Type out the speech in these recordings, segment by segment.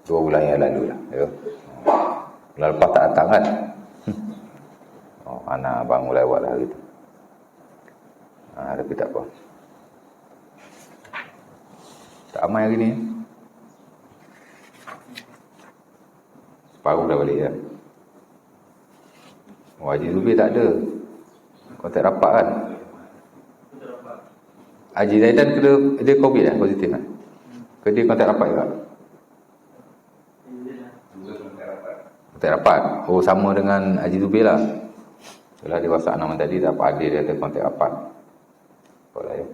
2 bulan yang lalu lah, ya. Bulan lepas tak datang kan. Anak abang mulai buat lah gitu. Tapi tak apa, tak amai hari ni. Separuh dah balik ya. Haji Zubir tak ada, kontak rapat kan. Haji Zaidan kena dia COVID lah, positif kan. Ke dia kontak rapat juga? Kontak rapat. Oh, sama dengan Haji Zubir lah. Itulah dia WhatsApp nama tadi, dapat Adil dia ada kontak rapat. Apa lah ya.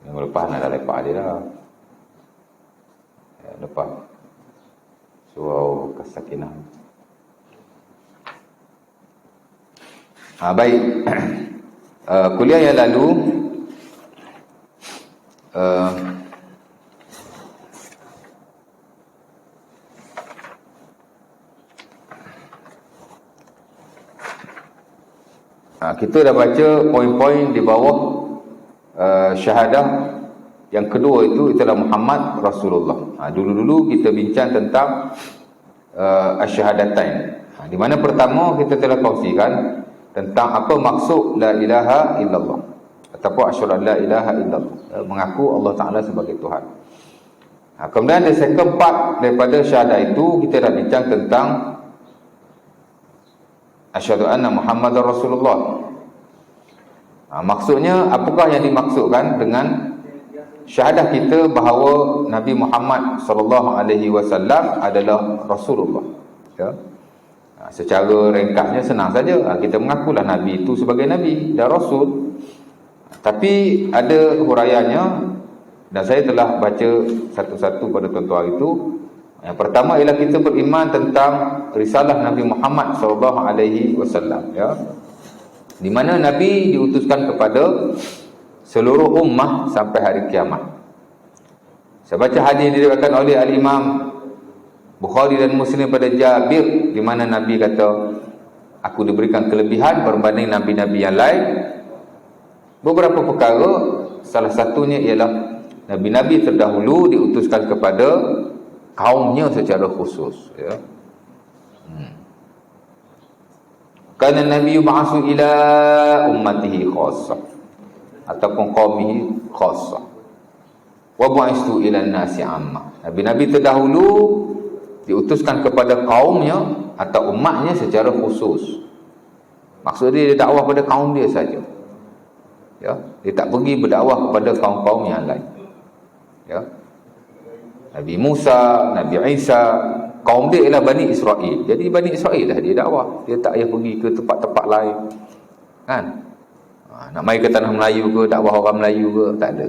Minggu lepas nak dah lepak dia lah. Ya, lepas surau Kesakinah. Baik. Kuliah yang lalu kita dah baca poin-poin di bawah syahadah. Yang kedua itu adalah Muhammad Rasulullah. Dulu-dulu kita bincang tentang asyhadatain. Di mana pertama kita telah kongsikan tentang apa maksud la ilaha illallah ataupun asyhadu an la ilaha illallah, mengaku Allah Taala sebagai Tuhan. Kemudian ada second part daripada syahadah itu, kita dah bincang tentang asyhadu anna Muhammadar Rasulullah. Maksudnya apakah yang dimaksudkan dengan syahadah kita bahawa Nabi Muhammad sallallahu alaihi wasallam adalah Rasulullah, ya. Secara ringkasnya senang saja, kita mengakulah Nabi itu sebagai Nabi dan Rasul. Tapi ada huraiannya, dan saya telah baca satu-satu pada tuan-tuan itu. Yang pertama ialah kita beriman tentang risalah Nabi Muhammad sallallahu alaihi wasallam, ya. Di mana Nabi diutuskan kepada seluruh ummah sampai hari kiamat. Saya baca hadis diriwayatkan oleh Al-Imam Bukhari dan Muslim pada Jabir, di mana Nabi kata, aku diberikan kelebihan berbanding nabi-nabi yang lain. Beberapa perkara, salah satunya ialah nabi-nabi terdahulu diutuskan kepada kaumnya secara khusus, ya. Kana Nabi ba'atsu ila ummatihi khassah ataupun qaumihi khassah wa bu'istu ila an-nasi 'amma. Nabi-nabi terdahulu diutuskan kepada kaumnya atau umatnya secara khusus. Maksudnya dia dakwah pada kaum dia saja, ya. Dia tak pergi berdakwah kepada kaum-kaum yang lain, ya. Nabi Musa, Nabi Isa, kaum dia ialah Bani Israel. Jadi Bani Israel dah dia dakwah. Dia tak payah pergi ke tempat-tempat lain, kan. Nak mai ke tanah Melayu ke, dakwah orang Melayu ke, tak ada.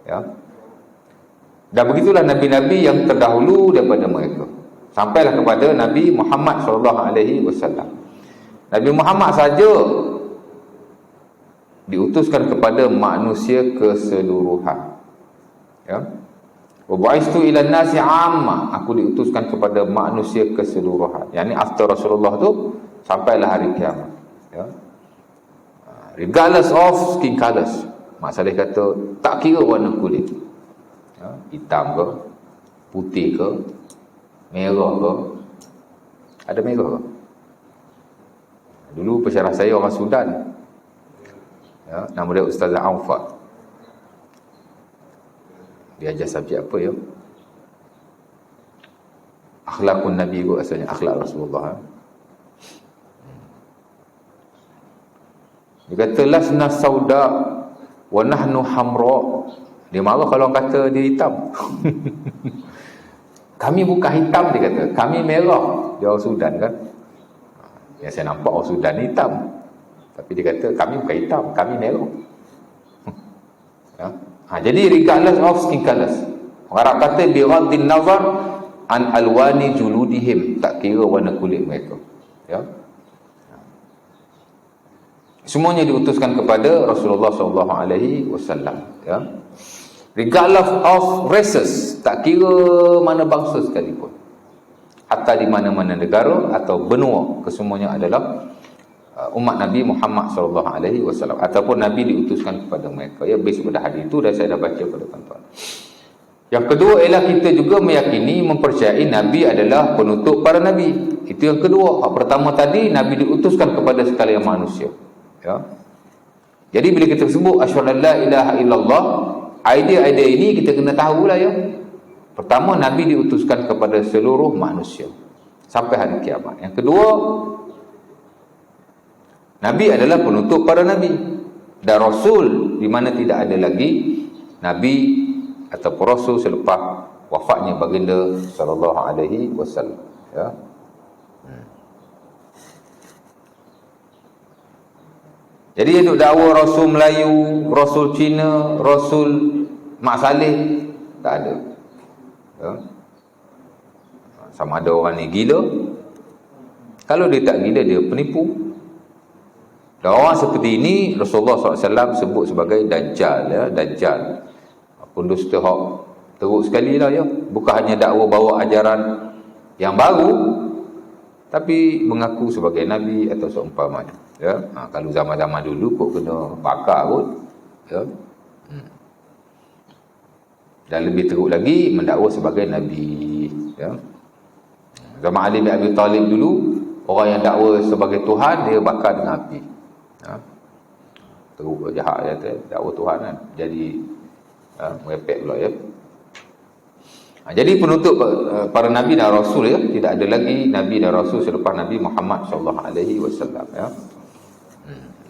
Ya. Dan begitulah nabi-nabi yang terdahulu daripada mereka. Sampailah kepada Nabi Muhammad SAW. Nabi Muhammad saja diutuskan kepada manusia keseluruhan, ya. Wa bu'istu ila an-nasi 'amma, aku diutuskan kepada manusia keseluruhan. Yang ni after Rasulullah tu sampailah hari kiamat, ya. Regardless of skin colors. Mak Saleh kata tak kira warna kulit, ya, hitam ke, putih ke, merah ke. Ada merah ke? Dulu pensyarah saya orang Sudan, ya, nama dia Ustazah Aufa. Dia ajar subjek apa, ya? Akhlakun Nabi kot asalnya, akhlak Rasulullah. Dia kata lasna sauda wa nahnu hamra. Dia marah kalau orang kata dia hitam. Kami bukan hitam, dia kata, kami merah. Dia orang Sudan kan. Yang saya nampak orang Sudan hitam, tapi dia kata kami bukan hitam, kami merah. Ya. Jadi regardless of skin colors. Orang Arab kata biraddin nazar an alwani juludihim, tak kira warna kulit mereka, ya. Semuanya diutuskan kepada Rasulullah SAW, ya. Regardless of races, tak kira mana bangsa sekalipun, hatta di mana-mana negara atau benua, kesemuanya adalah umat Nabi Muhammad SAW, ataupun Nabi diutuskan kepada mereka, ya. Based pada hadis itu dan saya dah baca pada tuan-tuan. Yang kedua ialah kita juga meyakini, mempercayai Nabi adalah penutup para Nabi. Itu yang kedua. Pertama tadi, Nabi diutuskan kepada sekalian manusia. Ya. Jadi bila kita sebut asyhadu an la ilaha illallah, idea-idea ini kita kena tahulah ya. Pertama, Nabi diutuskan kepada seluruh manusia sampai hari kiamat. Yang kedua, Nabi adalah penutup para Nabi dan Rasul, di mana tidak ada lagi Nabi atau Rasul selepas wafatnya baginda sallallahu alaihi wasallam. Ya. Jadi untuk dakwa Rasul Melayu, Rasul Cina, Rasul Mak Saleh, tak ada. Ya. Sama ada orang ni gila. Kalau dia tak gila, dia penipu. Dan orang seperti ini Rasulullah SAW sebut sebagai Dajjal, ya, Dajjal. Pendusta hak teruk sekali lah ya. Bukan hanya dakwa bawa ajaran yang baru, tapi mengaku sebagai Nabi atau seumpamanya. Ya, kalau zaman-zaman dulu kok kena bakar pun, ya. Dan lebih teruk lagi mendakwa sebagai Nabi, ya. Zaman Ali bin Abi Talib dulu, orang yang dakwa sebagai Tuhan dia bakar dengan api. Ya. Teruk jahat ya, dakwa Tuhan kan. Jadi merepek pula ya. Jadi penutup para Nabi dan Rasul ya, tidak ada lagi Nabi dan Rasul selepas Nabi Muhammad sallallahu alaihi wasallam ya.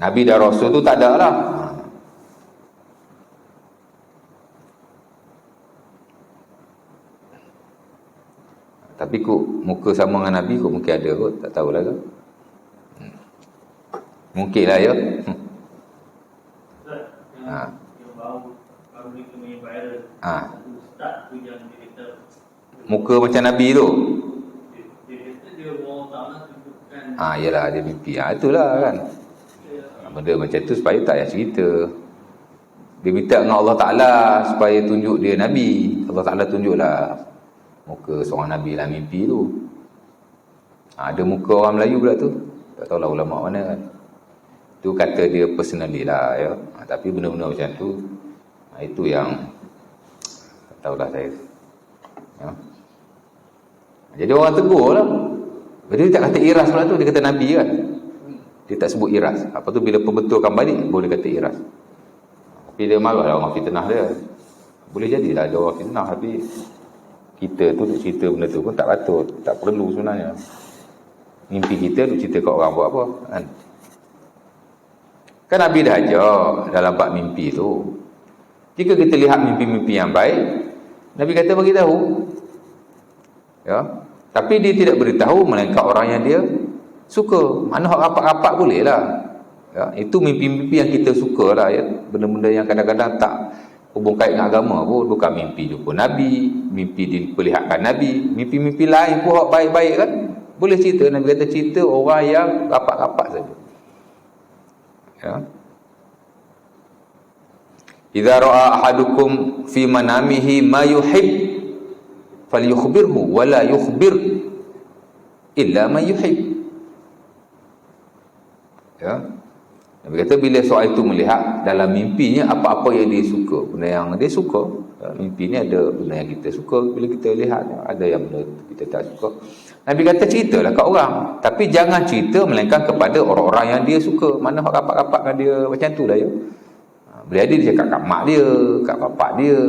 Nabi dan Rasul tu tak ada lah. Tapi kok muka sama dengan Nabi kok mungkin ada kot, tak tahulah ke. Mungkin lah ya. Muka macam Nabi tu. Yalah dia mimpi. Itulah kan. Benda macam tu supaya tak payah cerita. Dia minta dengan Allah Ta'ala supaya tunjuk dia Nabi. Allah Ta'ala tunjuklah muka seorang Nabi dalam mimpi tu. Ada muka orang Melayu pula tu. Tak tahulah ulama mana kan. Tu kata dia personally lah ya. Tapi benda-benda macam tu, itu yang tak tahulah saya. Ya. Jadi orang tegur lah. Dia tak kata iras pula tu, dia kata Nabi kan. Dia tak sebut iras. Apa tu bila pembetulkan balik boleh kata iras. Tapi dia malah lah orang fitnah dia. Boleh jadilah ada orang fitnah, tapi kita tu duk cerita benda tu pun tak patut, tak perlu sebenarnya. Mimpi kita duk cerita kat orang buat apa kan. Kan Nabi dah ajar dalam bab mimpi tu. Jika kita lihat mimpi-mimpi yang baik, Nabi kata bagi tahu. Ya. Tapi dia tidak beritahu melainkan orang yang dia suka. Mana hak rapat-rapat boleh lah. Ya, itu mimpi-mimpi yang kita suka lah ya. Benda-benda yang kadang-kadang tak hubung kait dengan agama pun. Bukan mimpi jumpa Nabi, mimpi diperlihatkan Nabi, mimpi-mimpi lain pun hak baik-baik kan. Boleh cerita. Nabi kata cerita orang yang rapat-rapat saja. Ya. Idza ra'a ahadukum fi manamihi ma yuhib falyukhbirhu wa la yukhbir illa ma yuhib. Ya. Nabi kata bila seorang itu melihat dalam mimpinya apa-apa yang dia suka, benda yang dia suka, mimpi ni ada benda yang kita suka, bila kita lihat ada yang benda kita tak suka. Nabi kata ceritalah kat orang, tapi jangan cerita melainkan kepada orang-orang yang dia suka. Mana hak rapat-rapat dengan dia macam tu lah ya. Bila ada dia cakap kat mak dia, kat bapak dia.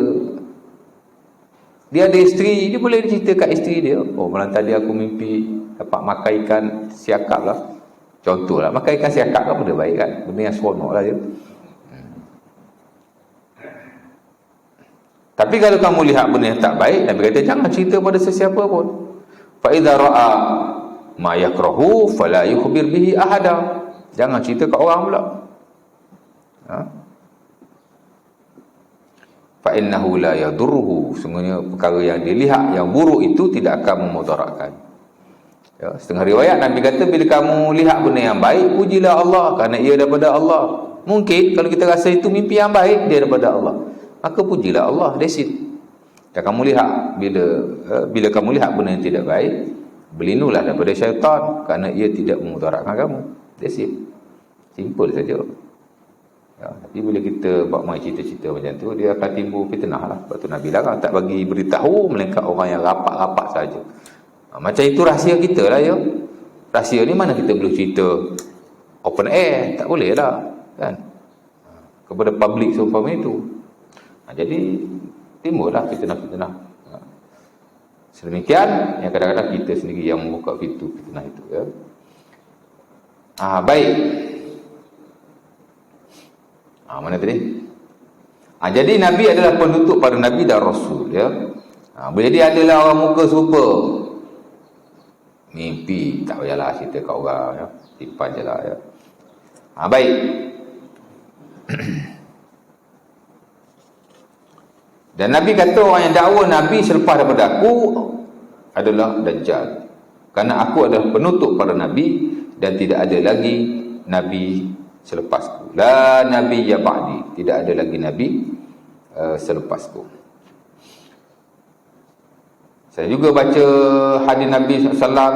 Dia ada isteri, dia boleh cerita kat isteri dia. Oh malam tadi aku mimpi dapat makan ikan siakap lah. Contohlah, makan ikan siakap kan benda baik kan. Benda yang seronok lah dia. Tapi kalau kamu lihat benda yang tak baik, Nabi kata jangan cerita pada sesiapa pun. Fa idza ra'a ma yakrahu fala yukhbir bihi ahada. Jangan cerita kat orang pula. Ha? Fa innahu la yadurruhu. Sungguhnya perkara yang dilihat yang buruk itu tidak akan memudaratkan. Ya, setengah riwayat Nabi kata bila kamu lihat benda yang baik, pujilah Allah kerana ia daripada Allah. Mungkin kalau kita rasa itu mimpi yang baik, dia daripada Allah, maka pujilah Allah. That's it. Dan kamu lihat bila kamu lihat benda yang tidak baik, berlindunglah daripada syaitan kerana ia tidak memudaratkan kamu. That's it. Simple saja. Ya, tapi bila kita buat main cerita-cerita macam tu, dia akan timbul fitnah lah. Sebab tu Nabi larang tak bagi beritahu melainkan orang yang rapat-rapat saja. Macam itu rahsia kita lah ya. Rahsia ni mana kita boleh cerita open air, tak boleh lah kan, kepada publik seumpama itu. Jadi timbullah fitnah-fitnah. Sedemikian yang kadang-kadang kita sendiri yang membuka pintu fitnah itu ya. Baik. Mana tadi? Jadi Nabi adalah penutup pada Nabi dan Rasul ya. Jadi adalah orang muka serupa, mimpi tak payahlah cerita kat orang ya. Tipan je lah ya. Baik. Dan Nabi kata orang yang dakwa Nabi selepas daripada aku adalah Dajjal. Kerana aku adalah penutup pada Nabi dan tidak ada lagi Nabi selepasku. La Nabi ya ba'di. Tidak ada lagi Nabi selepasku. Saya juga baca hadis Nabi SAW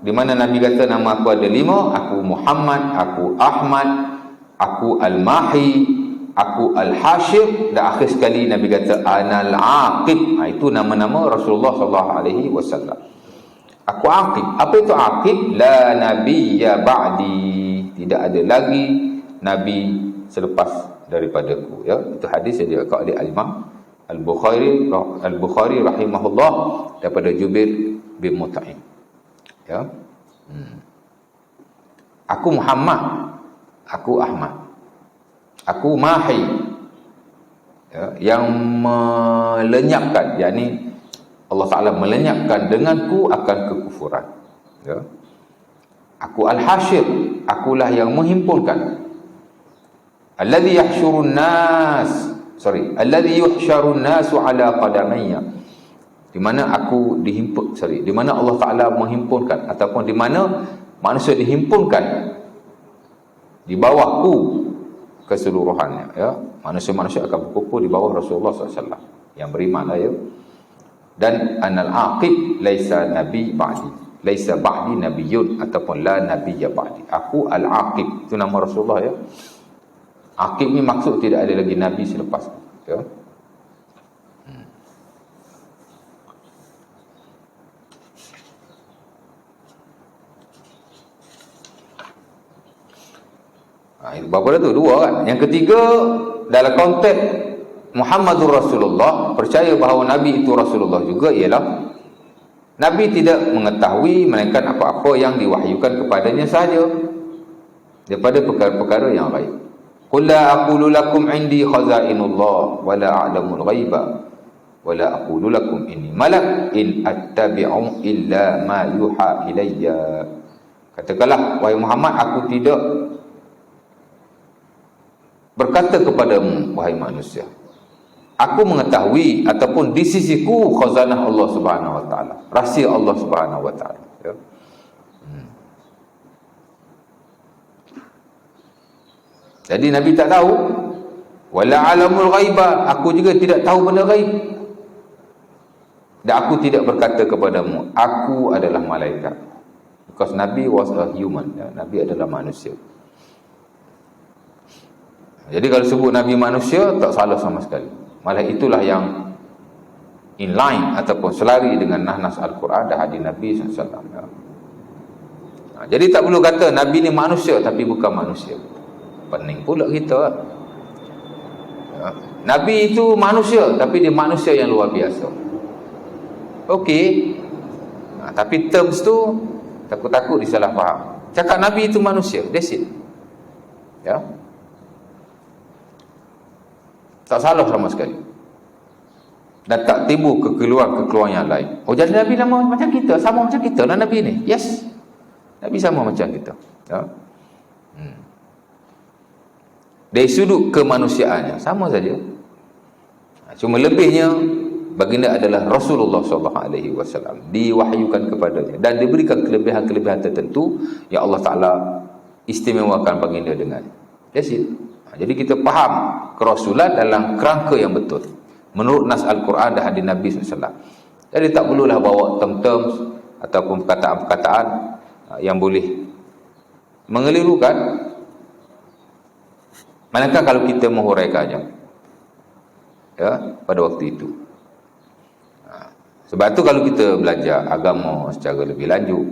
di mana Nabi kata nama aku ada 5. Aku Muhammad, aku Ahmad, aku Al-Mahi, aku Al-Hashir, dan akhir sekali Nabi kata Anal Aqib. Itu nama-nama Rasulullah SAW. Aku Aqib. Apa itu Aqib? La Nabi ya ba'di. Tidak ada lagi Nabi selepas daripadaku ya. Itu hadis yang diriwayatkan oleh Al-Imam Al-Bukhari rahimahullah daripada Jubair bin Mut'im ya. Aku Muhammad, aku Ahmad, aku Mahi ya, yang melenyapkan, yakni Allah Ta'ala melenyapkan denganku akan kekufuran ya. Aku Al-Hashir, akulah yang menghimpunkan. Alladhi yuhsyarun nasu ala qadamayya. Di mana aku di mana Allah Ta'ala menghimpunkan, ataupun di mana manusia dihimpunkan di bawahku keseluruhannya ya. Manusia-manusia akan berkumpul di bawah Rasulullah SAW yang beriman lah ya. Dan anal aqib laisa nabi ba'di. Laisa ba'di nabiyyun, ataupun la nabiyya ba'di. Aku al-aqib. Itu nama Rasulullah ya. Aqib ni maksud tidak ada lagi nabi selepas ya. Berapa dah tu? 2 kan. Yang ketiga, dalam konteks Muhammadur Rasulullah, percaya bahawa Nabi itu Rasulullah juga, ialah Nabi tidak mengetahui melainkan apa-apa yang diwahyukan kepadanya sahaja daripada perkara-perkara yang gaib. Qul la aqulu lakum indi khazainullah wa la a'lamul ghaiba wa la aqulu lakum inni malak in attabi'u illa ma yuha ilayya. Katakanlah wahai Muhammad, aku tidak berkata kepadamu wahai manusia, aku mengetahui ataupun di sisiku khazanah Allah Subhanahu wa taala, rahsia Allah Subhanahu wa taala ya. Jadi Nabi tak tahu. Wala alamul ghaiba, aku juga tidak tahu benda gaib. Dan aku tidak berkata kepadamu aku adalah malaikat. Because Nabi was a human ya. Nabi adalah manusia. Jadi kalau sebut Nabi manusia, tak salah sama sekali. Malah itulah yang in line ataupun selari dengan nas Al-Quran dan hadis Nabi SAW ya. Jadi tak perlu kata Nabi ni manusia tapi bukan manusia. Pening pula kita ya. Nabi itu manusia tapi dia manusia yang luar biasa. Okey. Tapi terms tu takut-takut disalah faham. Cakap Nabi itu manusia, that's it ya. Tak salah sama sekali. Dan tak timbul kekeluaran yang lain. Oh, jadi Nabi nama macam kita, sama macam kita lah Nabi ni. Yes. Nabi sama macam kita. Ya. Dari sudut kemanusiaannya sama saja. Cuma lebihnya baginda adalah Rasulullah SAW, diwahyukan kepadanya dan diberikan kelebihan-kelebihan tertentu yang Allah Ta'ala istimewakan baginda dengan. That's it. Jadi kita faham kerasulan dalam kerangka yang betul menurut nas Al-Quran dan hadis Nabi SAW. Jadi tak perlulah bawa term-term ataupun perkataan-perkataan yang boleh mengelirukan Manakah kalau kita menghuraikannya ya pada waktu itu. Sebab tu kalau kita belajar agama secara lebih lanjut,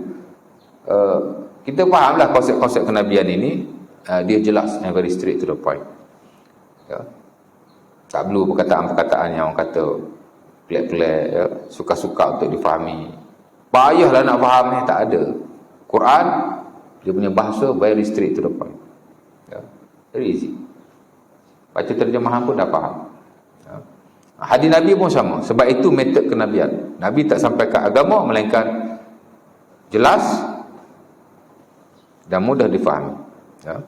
kita fahamlah konsep-konsep kenabian ini, dia jelas and very straight to the point. Ya. Tak perlu perkataan-perkataan yang orang kata pelik-pelik, ya, suka-suka untuk difahami. Payahlah nak faham ni, tak ada. Quran, dia punya bahasa very straight to the point. Ya. Very easy. Baca terjemahan pun dah faham. Ya. Hadis Nabi pun sama. Sebab itu metod kenabian. Nabi tak sampaikan agama melainkan jelas dan mudah difahami. Ya.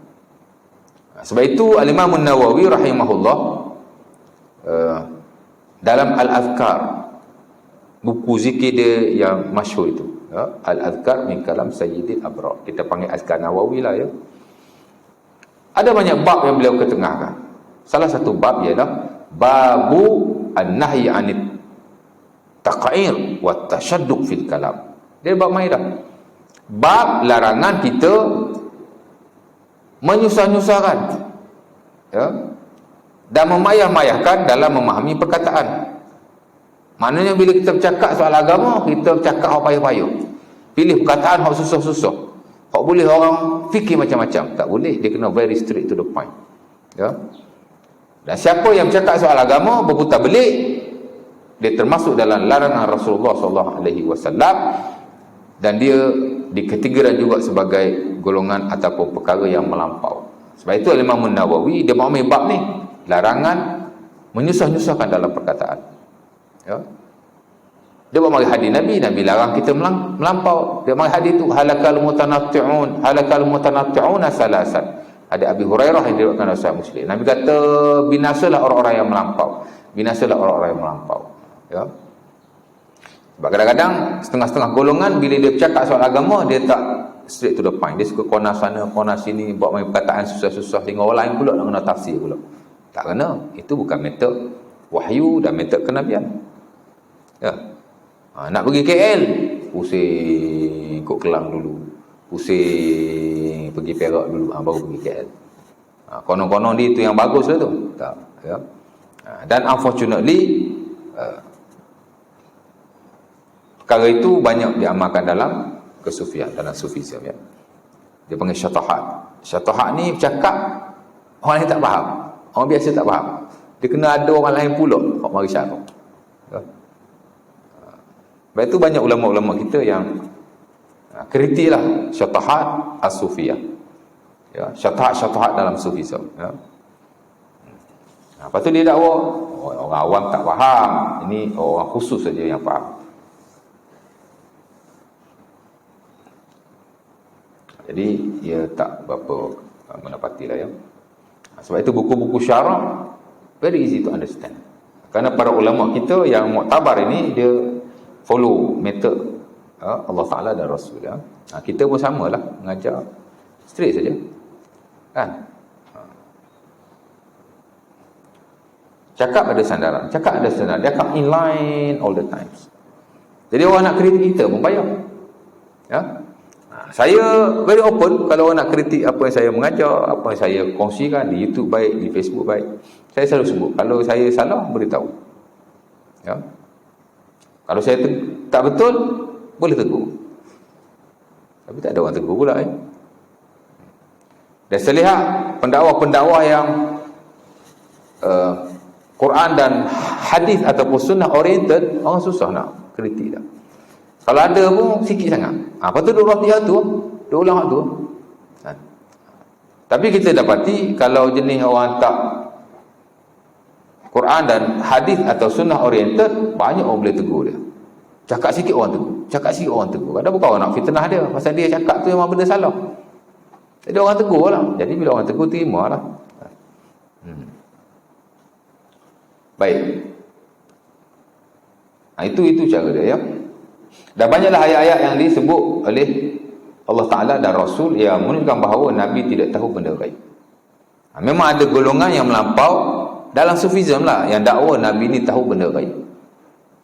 Sebab itu Al-Imam An-Nawawi rahimahullah dalam Al-Azkar, buku zikir dia yang masyhur itu, ya, Al-Azkar min kalam Sayyidil Abrar, kita panggil Azkar Nawawi lah, ya. Ada banyak bab yang beliau ketengahkan. Salah satu bab ialah babu an-nahyi 'anit taq'ir wa tashadduq fil kalam. Dia bab mai dah. Bab larangan kita menyusah-nyusahkan, ya, dan memayah-mayahkan dalam memahami perkataan. Maknanya bila kita bercakap soal agama, kita bercakap hak payah-payah. Pilih perkataan hak susah-susah. Hak boleh orang fikir macam-macam. Tak boleh, dia kena very straight to the point. Ya. Dan siapa yang bercakap soal agama berputar belik, dia termasuk dalam larangan Rasulullah SAW, dan dia dikategorikan juga sebagai golongan ataupun perkara yang melampau. Sebab itu Imam Nawawi dia mau ambil bab ni, larangan menyusah-nyusahkan dalam perkataan. Ya. Dia buat mari hadis Nabi, Nabi larang kita melampau. Dia mari hadis tu halakal mutanatti'un salasan. Ada Abi Hurairah yang diriwayatkan oleh Sahih Muslim. Nabi kata binasalah orang-orang yang melampau. Binasalah orang-orang yang melampau. Ya. Sebab kadang-kadang setengah-setengah golongan bila dia bercakap soal agama, dia tak straight to the point. Dia suka kona sana, kona sini, buat main perkataan susah-susah sehingga orang lain pula nak kena tafsir pula. Tak kena. Itu bukan metod wahyu dan metod kenabian. Ya. Nak pergi KL, pusing ikut Kelang dulu, pusing pergi Perak dulu, baru pergi KL. Konon-konon dia itu yang bagus lah tu. Tak. Ya. Dan unfortunately, perkara itu banyak diamalkan dalam kesufian, dalam sufisme, ya. Dia panggil syatahat. Syatahat ni bercakap orang lain tak faham, orang biasa tak faham. Dia kena ada orang lain pula hak mari syarah. Ya. Sebab itu banyak ulama-ulama kita yang kritiklah syatahat as-sufiyah. Ya, syatahat dalam sufisme, ya. Lepas tu dia dakwa orang awam tak faham, ini orang khusus saja yang faham. Jadi ia tak berapa mendapatilah, ya. Sebab itu buku-buku syarah very easy to understand. Kerana para ulama kita yang muktabar ini dia follow method Allah Ta'ala dan Rasul, ya. Kita pun samalah mengajar straight saja, kan. Cakap ada sandaran, dia akan inline all the times. Jadi orang nak kritik kita pun payah, ya. Saya very open. Kalau orang nak kritik apa yang saya mengajar, apa yang saya kongsikan di YouTube baik, di Facebook baik, saya selalu sebut. Kalau saya salah, beritahu, ya. Kalau saya tak betul, boleh tegur. Tapi tak ada orang tegur pula, ya. Dan saya lihat pendakwa-pendakwa yang Quran dan hadis ataupun sunnah oriented, orang susah nak kritik dah. Kalau ada pun sikit sangat. Apa tu dua dia tu, dua ulang tu. Tapi kita dapati kalau jenis orang tak Quran dan hadis atau sunnah oriented, banyak orang boleh tegur dia. Cakap sikit orang tegur, cakap sikit orang tegur. Ada bukan orang nak fitnah dia, pasal dia cakap tu memang benda salah. Jadi orang tegur lah. Jadi bila orang tegur, terima lah. Baik. Itu cara dia, ya. Dan banyaklah ayat-ayat yang disebut oleh Allah Ta'ala dan Rasul yang menunjukkan bahawa Nabi tidak tahu benda gaib. Memang ada golongan yang melampau dalam sufisme lah, yang dakwa Nabi ni tahu benda gaib.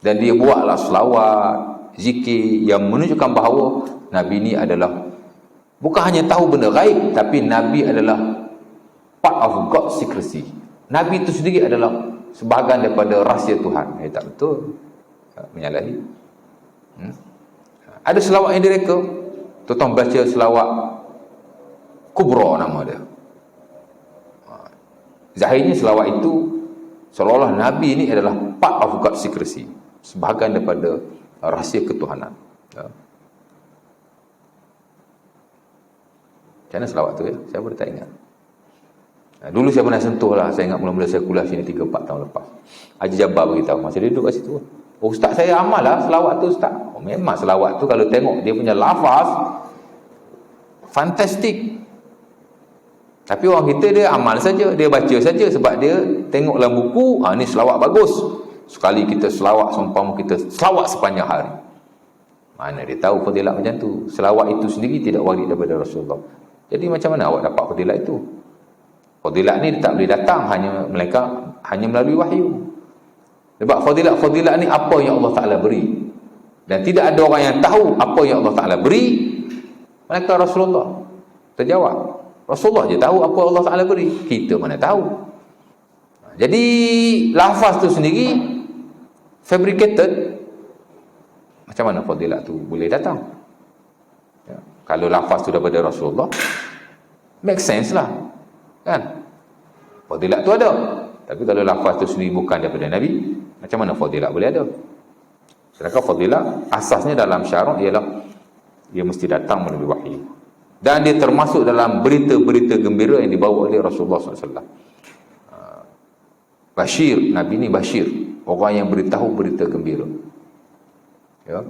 Dan dia buatlah selawat, zikir yang menunjukkan bahawa Nabi ni adalah bukan hanya tahu benda gaib, tapi Nabi adalah part of God's secrecy. Nabi itu sendiri adalah sebahagian daripada rahsia Tuhan. Tak betul. Menyalahi. Ada selawat yang direka. Tuan-tuan baca selawat Kubra nama dia. Zahirnya selawat itu seolah-olah Nabi ini adalah part of God's secrecy, sebahagian daripada rahsia ketuhanan. Macam mana selawat tu ya? Saya boleh tak ingat. Dulu saya pernah sentuh lah. Saya ingat mula-mula saya kuliah sini 3-4 tahun lepas. Haji Jabbar beritahu, masa dia duduk kat situ. Oh, ustaz saya amal lah selawat tu ustaz. Oh, memang selawat tu kalau tengok dia punya lafaz fantastik. Tapi orang kita dia amal saja, dia baca saja sebab dia tengok dalam buku, ni selawat bagus. Sekali kita selawat seumpama kita selawat sepanjang hari. Mana dia tahu fadilat macam tu? Selawat itu sendiri tidak warid daripada Rasulullah. Jadi macam mana awak dapat fadilat itu? Fadilat ni tak boleh datang hanya melalui wahyu. Sebab fadilat ni apa yang Allah Ta'ala beri. Dan tidak ada orang yang tahu apa yang Allah Ta'ala beri melainkan Rasulullah. Terjawab. Rasulullah je tahu apa Allah Ta'ala beri. Kita mana tahu. Jadi lafaz tu sendiri fabricated. Macam mana fadilat tu boleh datang? Ya. Kalau lafaz tu daripada Rasulullah, make sense lah. Kan? Fadilat tu ada. Tapi kalau lafaz tu sendiri bukan daripada Nabi, macam mana fadilat boleh ada? Sedangkan fadilat asasnya dalam syarak ialah dia mesti datang melalui wahyu. Dan dia termasuk dalam berita-berita gembira yang dibawa oleh Rasulullah SAW. Bashir, Nabi ni Bashir, orang yang beritahu berita gembira. Ya.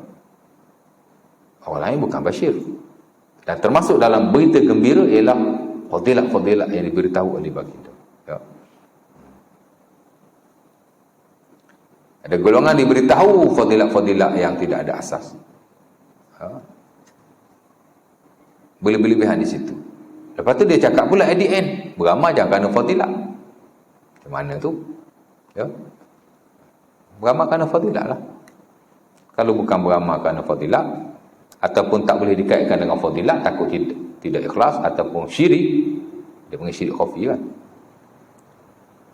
Orang lain bukan Bashir. Dan termasuk dalam berita gembira ialah fadilat-fadilat yang diberitahu oleh baginda. Ya. Ada golongan diberitahu fadilat-fadilat yang tidak ada asas. Ya. Berlebihan di situ. Lepas tu dia cakap pula at the end, beramal jangan kerana fadilat. Macam mana tu? Ya. Beramal kerana fadilat lah. Kalau bukan beramal kerana fadilat, ataupun tak boleh dikaitkan dengan fadilat, takut tidak ikhlas, ataupun syirik, dia panggil syirik khafi kan.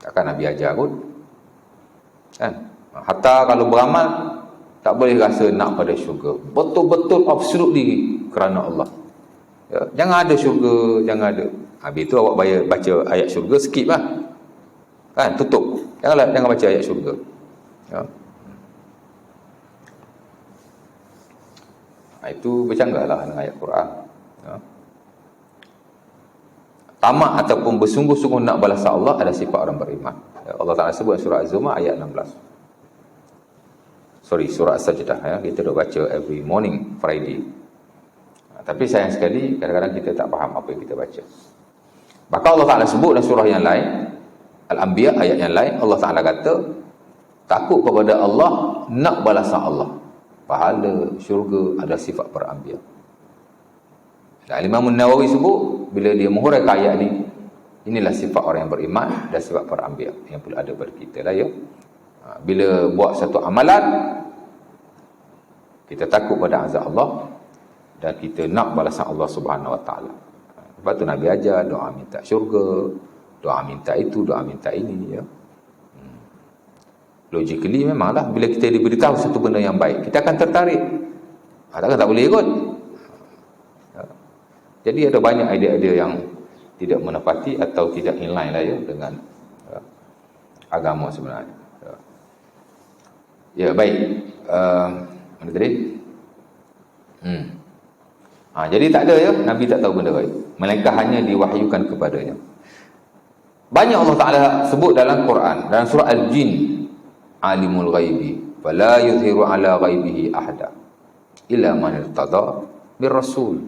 Takkan Nabi ajar kot. Kan? Hatta kalau beramal, tak boleh rasa nak pada syurga. Betul-betul absolutely kerana Allah. Ya, jangan ada syurga, jangan ada. Habis tu awak baca ayat syurga, skip lah. Kan, tutup. Jangan baca ayat syurga. Ya. Itu bercanggahlah dengan ayat Quran. Ya. Tamak ataupun bersungguh-sungguh nak balas Allah adalah sifat orang beriman. Ya, Allah Ta'ala sebut surah Az-Zumar ayat 16. Surah As-Sajdah. Ya. Kita dah baca every morning, Friday. Tapi sayang sekali kadang-kadang kita tak faham apa yang kita baca. Bahkan Allah Ta'ala sebut dalam surah yang lain, Al-Anbiya ayat yang lain, Allah Ta'ala kata takut kepada Allah, nak balasan Allah. Pahala, syurga adalah sifat para anbiya. Dan Imam Nawawi sebut bila dia menghuraikan ayat ni, inilah sifat orang yang beriman dan sifat para anbiya yang perlu ada pada kita lah ya. Bila buat satu amalan, kita takut pada azab Allah dan kita nak balasan Allah Subhanahu Wa Taala. Lepas tu Nabi ajar doa minta syurga, doa minta itu, doa minta ini ya. Logically memanglah bila kita diberitahu satu benda yang baik, kita akan tertarik. Takkan tak boleh ikut. Ya. Jadi ada banyak idea-idea yang tidak menepati atau tidak inline lah ya dengan agama sebenarnya. Ya, baik. Mana tadi? Jadi tak ada ya, Nabi tak tahu benda baik, melainkan hanya diwahyukan kepadanya. Banyak Allah Ta'ala sebut dalam Quran, dalam surah Al-Jin, alimul ghaibi fala yuzhiru ala ghaibihi ahada illa man irtada bir rasul.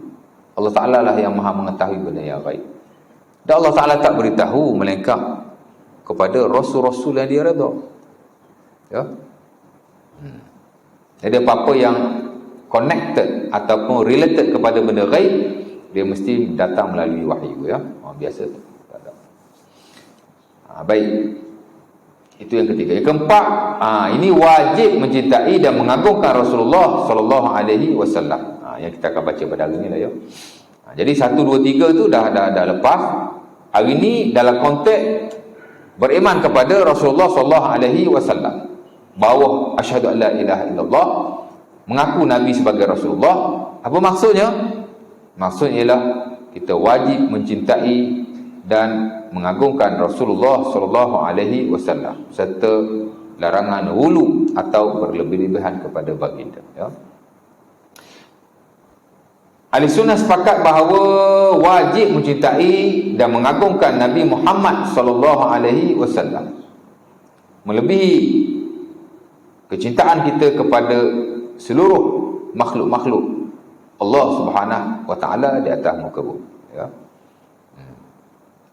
Allah Ta'ala lah yang maha mengetahui benda yang gaib, dan Allah Ta'ala tak beritahu melainkan kepada rasul-rasul yang dia redha ya. Jadi apa-apa yang connected ataupun related kepada benda gaib, dia mesti datang melalui wahyu ya. Biasa tu. Baik. Itu yang ketiga. Yang keempat, ini wajib mencintai dan mengagungkan Rasulullah sallallahu alaihi wasallam. Yang kita akan baca pada hari ni lah ya. Jadi 1 2 3 tu dah lepas. Hari ini dalam konteks beriman kepada Rasulullah sallallahu alaihi wasallam, bahawa asyhadu an la ilaha illallah, mengaku Nabi sebagai Rasulullah. Apa maksudnya? Maksudnya ialah kita wajib mencintai dan mengagungkan Rasulullah sallallahu alaihi wasallam, serta larangan hulu atau berlebih-lebihan kepada baginda, ya. Ahli sunnah sepakat bahawa wajib mencintai dan mengagungkan Nabi Muhammad sallallahu alaihi wasallam, melebihi kecintaan kita kepada seluruh makhluk-makhluk Allah Subhanahu wa taala di atas muka bumi, ya.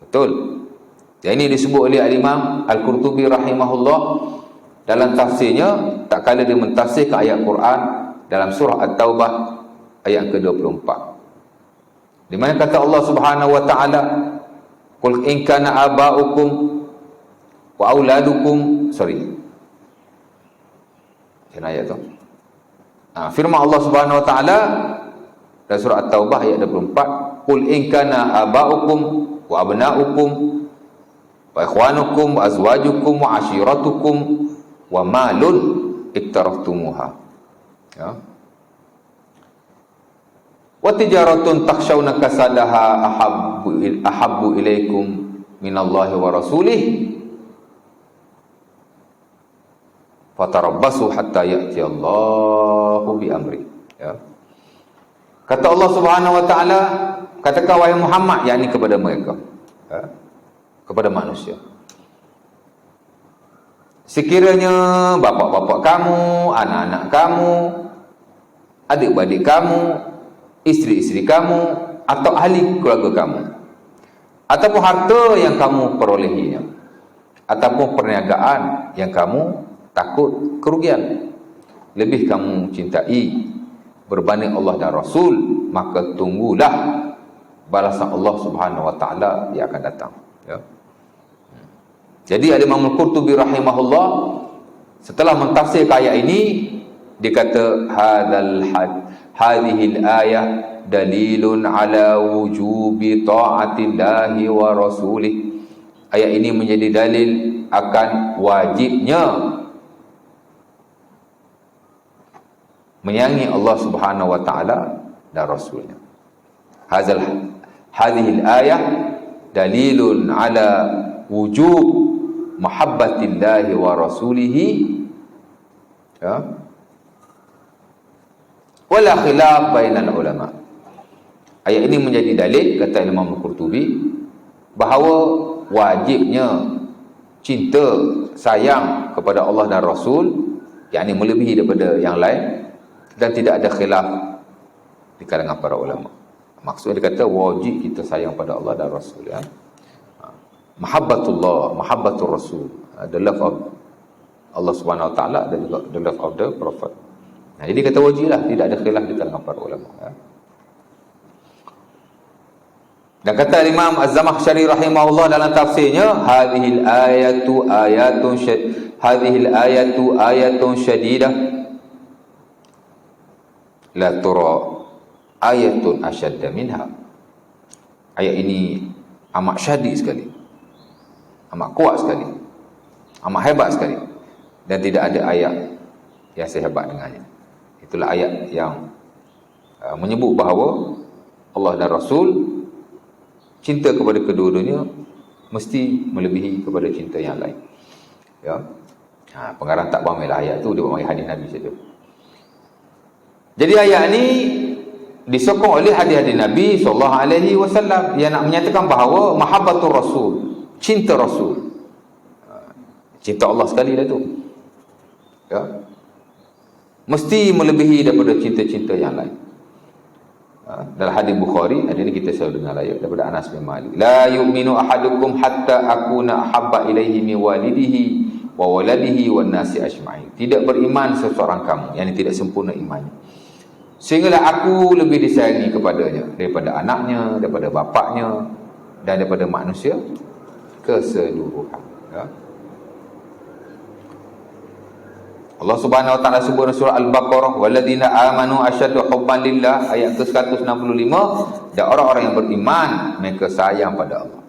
Betul. Yang ini disebut oleh Al-Imam Al-Qurtubi rahimahullah dalam tafsirnya, tak kala dia mentafsirkan ayat Quran dalam surah At-Taubah ayat ke-24, di mana kata Allah Subhanahu wa taala, qul in kana aba'ukum wa auladukum, ayat tu. Firman Allah Subhanahu wa taala dalam surah At-Taubah ayat 24, qul in kana aba'ukum wa abna'ukum wa ikhwanukum wa azwajukum wa ashiratukum wa malun iktaraftumuha, ya, wa tijaratun takhshawna kasadaha ahabbu ilaikum minallahi wa rasulih fatarabbasu hatta ya'ti Allahu bi amri, ya. Kata Allah Subhanahu wa taala, katakan wahai Muhammad, yakni kepada mereka, ya, kepada manusia, sekiranya bapa-bapa kamu, anak-anak kamu, adik-beradik kamu, isteri-isteri kamu, atau ahli keluarga kamu, ataupun harta yang kamu perolehinya, ataupun perniagaan yang kamu takut kerugian, lebih kamu cintai berbanding Allah dan Rasul, maka tunggulah balasan Allah Subhanahu wa taala yang akan datang, ya. Jadi Imam Al-Qurtubi rahimahullah setelah mentafsir ayat ini, dia kata hadhihi al-ayah dalilun ala wujubi ta'atillahi wa rasulih. Ayat ini menjadi dalil akan wajibnya menyayangi Allah Subhanahu wa taala dan Rasulnya. Hadhihi al-ayah dalilun ala wujub mahabbatillahi wa rasulihi, ya, wala khilaf bainal ulama. Ayat ini menjadi dalil, kata Imam Al-Qurtubi, bahawa wajibnya cinta sayang kepada Allah dan Rasul, yakni melebihi daripada yang lain, dan tidak ada khilaf di kalangan para ulama. Maksudnya dia kata wajib kita sayang pada Allah dan Rasul, ya. Mahabbatullah, mahabbatur Rasul, the love of Allah Subhanahu wa taala dan juga the love of the Prophet. Jadi kata wajiblah, tidak ada khilaf di kalangan para ulama, ya. Dan kata Imam Az-Zamakhsyari rahimahullah dalam tafsirnya, hadhil ayatu ayatun syadidah la tura ayatun asyadda minha. Ayat ini amat syadid sekali, amat kuat sekali, amat hebat sekali, dan tidak ada ayat yang sehebat dengannya. Itulah ayat yang menyebut bahawa Allah dan Rasul, cinta kepada kedua-duanya mesti melebihi kepada cinta yang lain, ya. Pengarang tak pamerlah ayat tu, dia buat hadis Nabi saja. Jadi ayat ni disokong oleh hadis-hadis Nabi sallallahu alaihi wasallam yang nak menyatakan bahawa mahabbatur Rasul, cinta Rasul, cinta Allah sekali dah tu, ya, mesti melebihi daripada cinta-cinta yang lain. Dalam hadis Bukhari, hadis ini kita selalu dengar ayat daripada Anas bin Malik, la yu'minu ahadukum hatta akuna ahabba ilaihi min walidihi wa waladihi wan nasi ajma'in. Tidak beriman seseorang kamu, yakni tidak sempurna imannya, sehinggalah aku lebih disayangi kepadanya daripada anaknya, daripada bapaknya, dan daripada manusia keseluruhan, ya. Allah Subhanahu wa taala sebut dalam surah Al-Baqarah, walladzina amanu asyaddu hubban lillah, ayat ke-165, dan orang-orang yang beriman mereka sayang pada Allah.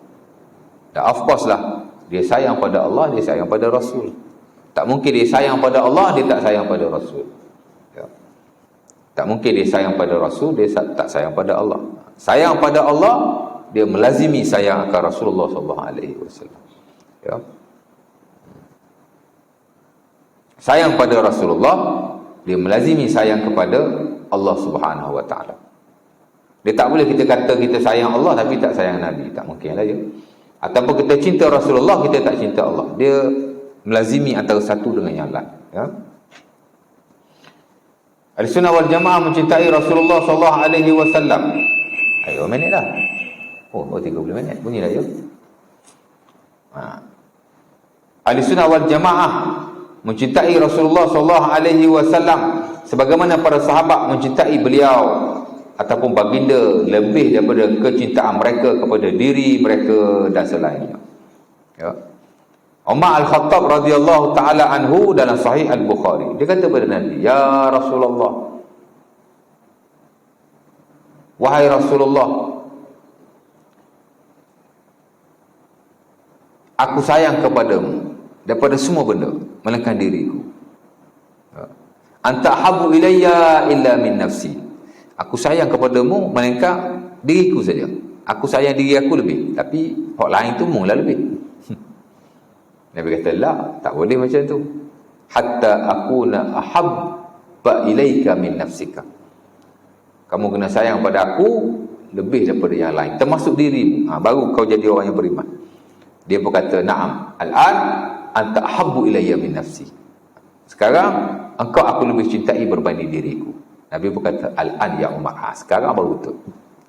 Dan of course lah, dia sayang pada Allah, dia sayang pada Rasul. Tak mungkin dia sayang pada Allah, dia tak sayang pada Rasul. Ya. Tak mungkin dia sayang pada Rasul, dia tak sayang pada Allah. Sayang pada Allah, dia melazimi sayang akan Rasulullah SAW. Ya. Sayang pada Rasulullah, dia melazimi sayang kepada Allah Subhanahu Wa Taala. Dia tak boleh kita kata kita sayang Allah tapi tak sayang Nabi, tak mungkin lah ya. Ataupun kita cinta Rasulullah, kita tak cinta Allah. Dia melazimi antara satu dengan yang lain. Ya. Ahlussunnah wal Jamaah mencintai Rasulullah sallallahu alaihi wasallam. Ayo minit dah. Oh, 30 minit. Bunyi dah ya. Ahlussunnah wal Jamaah mencintai Rasulullah sallallahu alaihi wasallam sebagaimana para sahabat mencintai beliau ataupun baginda lebih daripada kecintaan mereka kepada diri mereka dan selainnya. Ya. Umar Al-Khattab radhiyallahu taala anhu dalam Sahih Al-Bukhari, dia kata kepada Nabi, "Ya Rasulullah, wahai Rasulullah, aku sayang kepadamu daripada semua benda melainkan diriku. Anta habbu ilayya illa min nafsi." Aku sayang kepadamu melainkan diriku saja. Aku sayang diri aku lebih, tapi orang lain tu munglah lebih. Nabi kata, "La, tak boleh macam tu. Hatta akuna ahabba ilaika min nafsika." Kamu kena sayang pada aku lebih daripada yang lain, termasuk dirimu. Baru kau jadi orang yang beriman. Dia pun kata, "Na'am, al-an anta ahabbu ilayya min nafsi." Sekarang engkau aku lebih cintai berbanding diriku. Nabi pun kata, "Al-an ya Umar." Sekarang baru betul.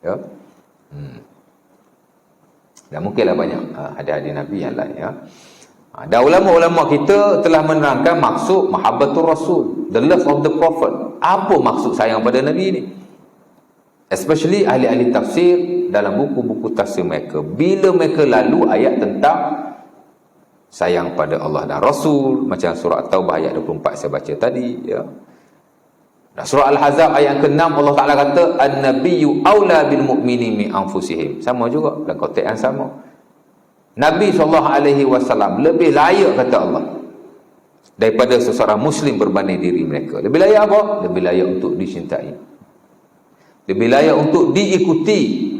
Ya. Dan mungkinlah banyak hadis-hadis Nabi yang lain ya. Dan ulama-ulama kita telah menerangkan maksud mahabbatur Rasul, the love of the Prophet. Apa maksud sayang pada Nabi ini? Especially ahli-ahli tafsir dalam buku-buku tafsir mereka. Bila mereka lalu ayat tentang sayang pada Allah dan Rasul, macam surah At-Taubah ayat 24 saya baca tadi ya. Dan surah Al-Ahzab ayat ke-6 Allah Taala kata an-nabiyyu aula bil mu'minin min anfusihim. Sama juga dalam konteks yang sama. Nabi SAW lebih layak, kata Allah, daripada seseorang Muslim berbanding diri mereka. Lebih layak apa? Lebih layak untuk dicintai, lebih layak untuk diikuti,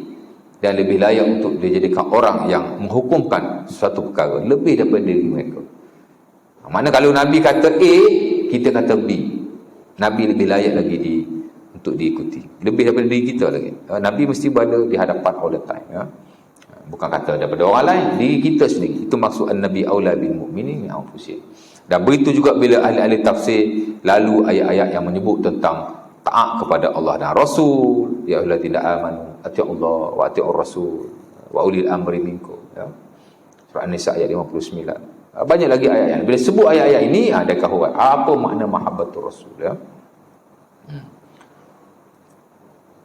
dan lebih layak untuk dijadikan orang yang menghukumkan suatu perkara lebih daripada diri mereka. Mana kalau Nabi kata A, kita kata B, Nabi lebih layak lagi untuk diikuti, lebih daripada diri kita lagi. Nabi mesti berada di hadapan all the time ya. Bukan kata daripada orang lain, diri kita sendiri. Itu maksud an-nabi aula bil mu'minin min anfusihim. Dan begitu juga bila ahli-ahli tafsir lalu ayat-ayat yang menyebut tentang taat kepada Allah dan Rasul, ya ayyuhallazina amanu atii'ullah wa atii'ur rasul wa ulil amri minkum ya. Surah An-Nisa ayat 59. Banyak lagi ayat yang bila sebut ayat-ayat ini ada kahuat apa makna mahabbatur Rasul ya.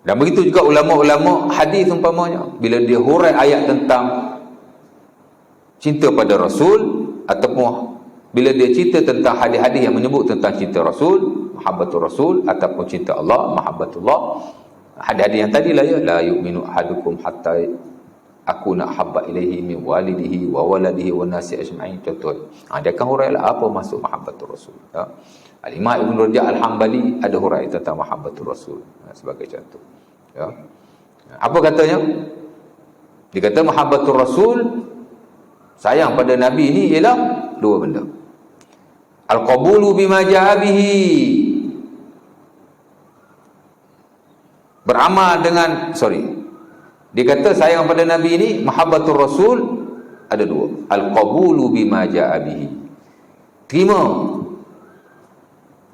Dan begitu juga ulama-ulama hadis umpamanya, bila dia hurai ayat tentang cinta pada Rasul, ataupun bila dia cerita tentang hadis-hadis yang menyebut tentang cinta Rasul, mahabbatur Rasul, ataupun cinta Allah, mahabbatullah, hadis-hadis yang tadi lah ya, la yu'minu ahadukum hatta akuna habba ilaihi min walidihi wa waladihi wa nasi ajma'in. Contoh dia akan hurai lah apa maksud mahabbatur Rasul ya. Al-Imam Ibn Rajab Al-Hambali ada hurai tentang mahabbatur Rasul sebagai contoh ya. Apa katanya? Dia kata mahabbatur Rasul, sayang pada Nabi ini ialah dua benda. Al-qabulu bima ja'a bihi, beramal dengan dia kata sayang pada Nabi ini, mahabbatur Rasul ada dua. Al-qabulu bima ja'a bihi, terima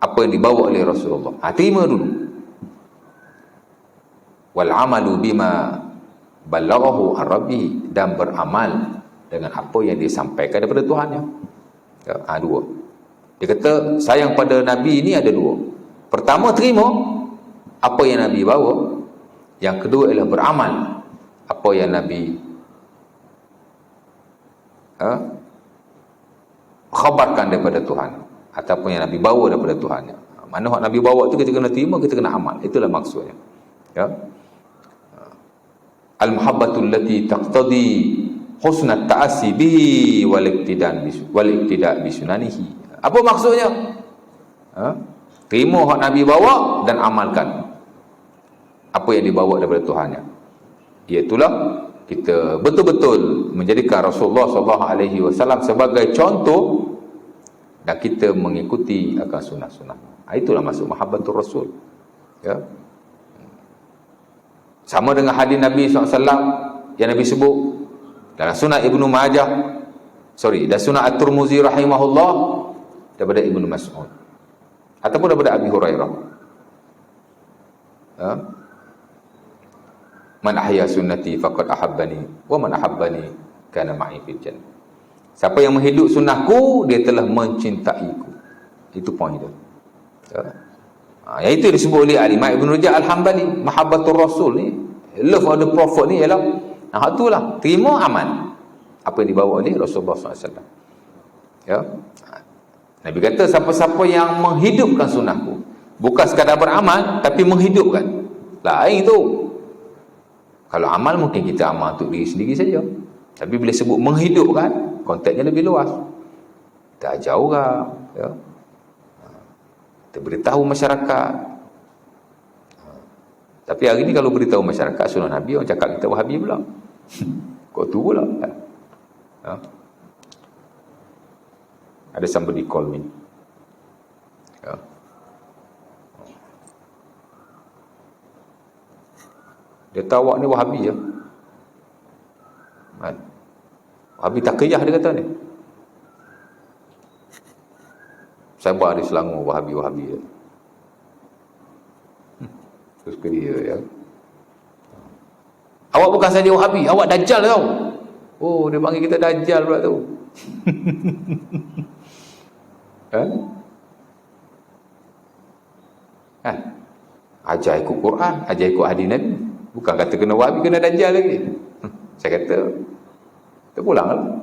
apa yang dibawa oleh Rasulullah. Terima dulu. Wal amalu bima balaghahu ar-rabbi, dan beramal dengan apa yang disampaikan daripada Tuhannya. Ya, dua. Dia kata sayang pada Nabi ini ada dua. Pertama, terima apa yang Nabi bawa. Yang kedua ialah beramal apa yang Nabi khabarkan daripada Tuhan, ataupun yang Nabi bawa daripada Tuhannya. Mana hak Nabi bawa tu kita kena terima, kita kena amal. Itulah maksudnya ya. Al-muhabbatul lati taqtadi husnat ta'assi bihi wal iktida' bi sunanihi. Apa maksudnya? Terima hak Nabi bawa dan amalkan apa yang dibawa daripada Tuhannya. Iaitulah kita betul-betul menjadikan Rasulullah SAW sebagai contoh dan kita mengikuti akan sunnah-sunnah. Itulah maksud mahabbatur Rasul. Ya. Sama dengan hadis Nabi SAW yang Nabi sebut dalam Sunan Ibnu Majah, dan Sunan At-Tirmizi rahimahullah, daripada Ibnu Mas'ud ataupun daripada Abi Hurairah. Man ahya sunnati faqad ahabbani wa man ahabbani kana ma'i fil jannah. Siapa yang menghidup sunnahku, dia telah mencintaiku. Itu poin dia. Yang itu disebut oleh Imam Ibn Rajab Al-Hambali, mahabbatur Rasul ni, love of the Prophet ni ialah itulah, terima amal apa yang dibawa oleh Rasulullah SAW. Ya. Nabi kata siapa-siapa yang menghidupkan sunnahku, bukan sekadar beramal tapi menghidupkan, lain tu. Kalau amal mungkin kita amal untuk diri sendiri saja, tapi bila sebut menghidupkan, konteksnya lebih luas. Kita ajar orang, ya. Kita beritahu masyarakat. Tapi hari ni kalau beritahu masyarakat sunnah Nabi, orang cakap kita Wahabi pula. Kau tu pula. Ya. Ada somebody call me. Ya. Dia tahu awak ni Wahabi je. Wahabi taqiyah dia kata ni. Sabar di Selangor Wahabi je. Terus ke dia, ya. Awak bukan saja Wahabi, awak Dajjal tau. Oh, dia panggil kita Dajjal pula tu. Ajar ikut Quran, ajar ikut hadis Nabi. Bukan kata kena Wahabi, kena Dajjal lagi. Saya kata, kita pulanglah.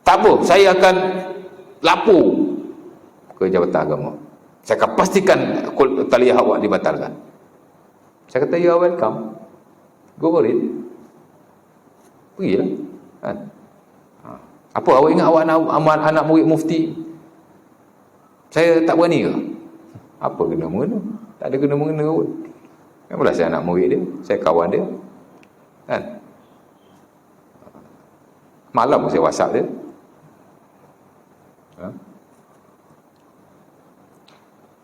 Tak apa, saya akan lapor ke Jabatan Agama. Saya akan pastikan taliah awak dibatalkan. Saya kata, you are welcome. Go for it. Pergilah. Apa awak ingat awak anak murid mufti? Saya tak berani ke? Apa kena-mengena? Tak ada kena-mengena pun. Kenapa saya anak murid dia? Saya kawan dia. Kan? Malam saya WhatsApp dia.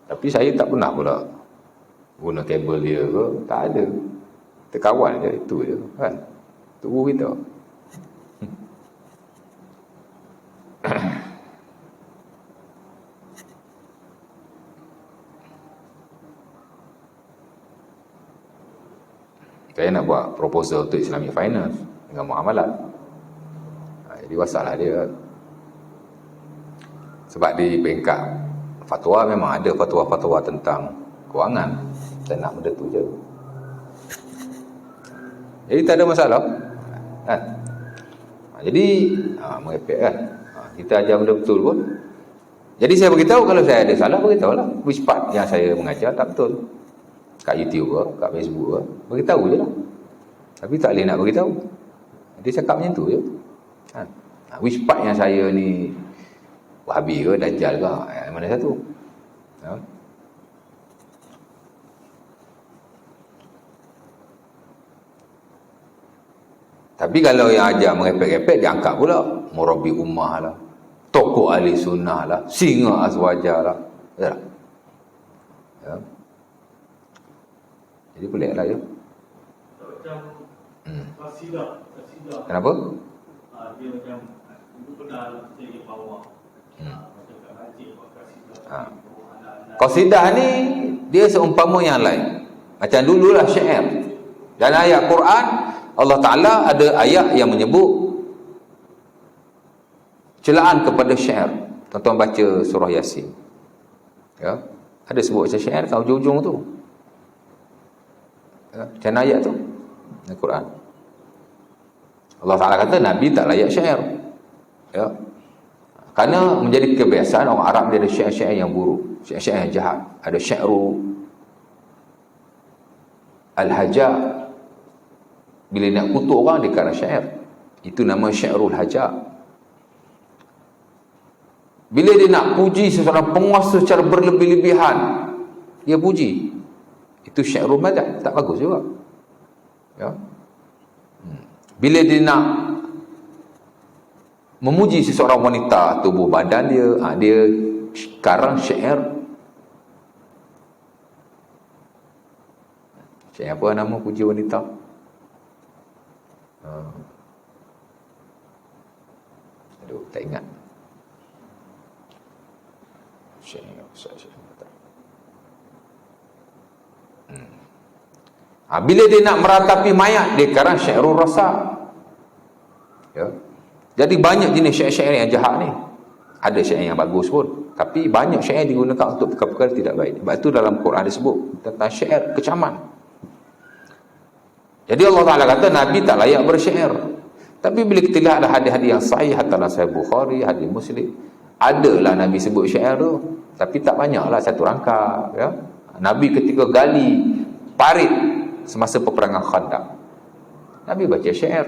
Tapi saya tak pernah pula guna kabel dia ke. Tak ada. Kita kawan je. Itu je. Kan? Tunggu kita. Saya nak buat proposal untuk Islamic Finance dengan muamalat. Jadi wasaklah dia. Sebab di peringkat fatwa memang ada fatwa-fatwa tentang kewangan. Saya nak benda tu je. Jadi tak ada masalah. Kan? Jadi merepek kan. Kita ajar benda betul pun. Jadi saya beritahu kalau saya ada salah, beritahu lah. Which part yang saya mengajar tak betul. Kat YouTube ke, kat Facebook ke, beritahu je lah. Tapi tak boleh nak beritahu. Dia cakap macam tu je. Which part yang saya ni Wahabi ke, Dajjal ke, mana satu? Tapi kalau yang ajar merepek-repek, dia angkat pula murabi ummah lah, tokoh ahli sunnah lah, singa azwajah lah. Ya. Jadi pelik lah je. Macam kasidah. Kenapa? Dia macam itu pernah jadi bawah. Macam kat Aceh kasidah. Qasidah ni dia seumpama yang lain. Macam dululah syair. Dalam ayat Quran Allah Ta'ala ada ayat yang menyebut celaan kepada syair. Tuan-tuan baca surah Yasin. Ya. Ada sebut macam syair kat ujung-ujung tu. Ya. Macam ayat tu dalam Quran. Allah Ta'ala kata Nabi tak layak syair. Ya. Kerana menjadi kebiasaan orang Arab dia ada syair-syair yang buruk, syair-syair yang jahat. Ada syairu al-haja Bila nak kutuk orang, dia karang syair. Itu nama syairul haja. Bila dia nak puji seseorang penguasa secara berlebih-lebihan, dia puji. Itu syairul madah, tak bagus juga. Ya. Bila dia nak memuji seseorang wanita, tubuh badan dia, dia karang syair. Syair apa nama puji wanita? Aduh, tak ingat. Bila dia nak meratapi mayat, dia karang syairul rasa. Ya. Jadi banyak jenis syair-syair yang jahat ni. Ada syair yang bagus pun, tapi banyak syair digunakan untuk perkara-perkara tidak baik. Sebab itu dalam Quran disebut tentang syair kecaman. Jadi Allah Ta'ala kata Nabi tak layak bersyair. Tapi bila kita lihat ada hadis-hadis yang sahih, hatta dalam Sahih Bukhari, hadis Muslim, adalah Nabi sebut syair tu, tapi tak banyaklah, satu rangkap. Ya. Nabi ketika gali parit semasa peperangan Khandaq, Nabi baca syair.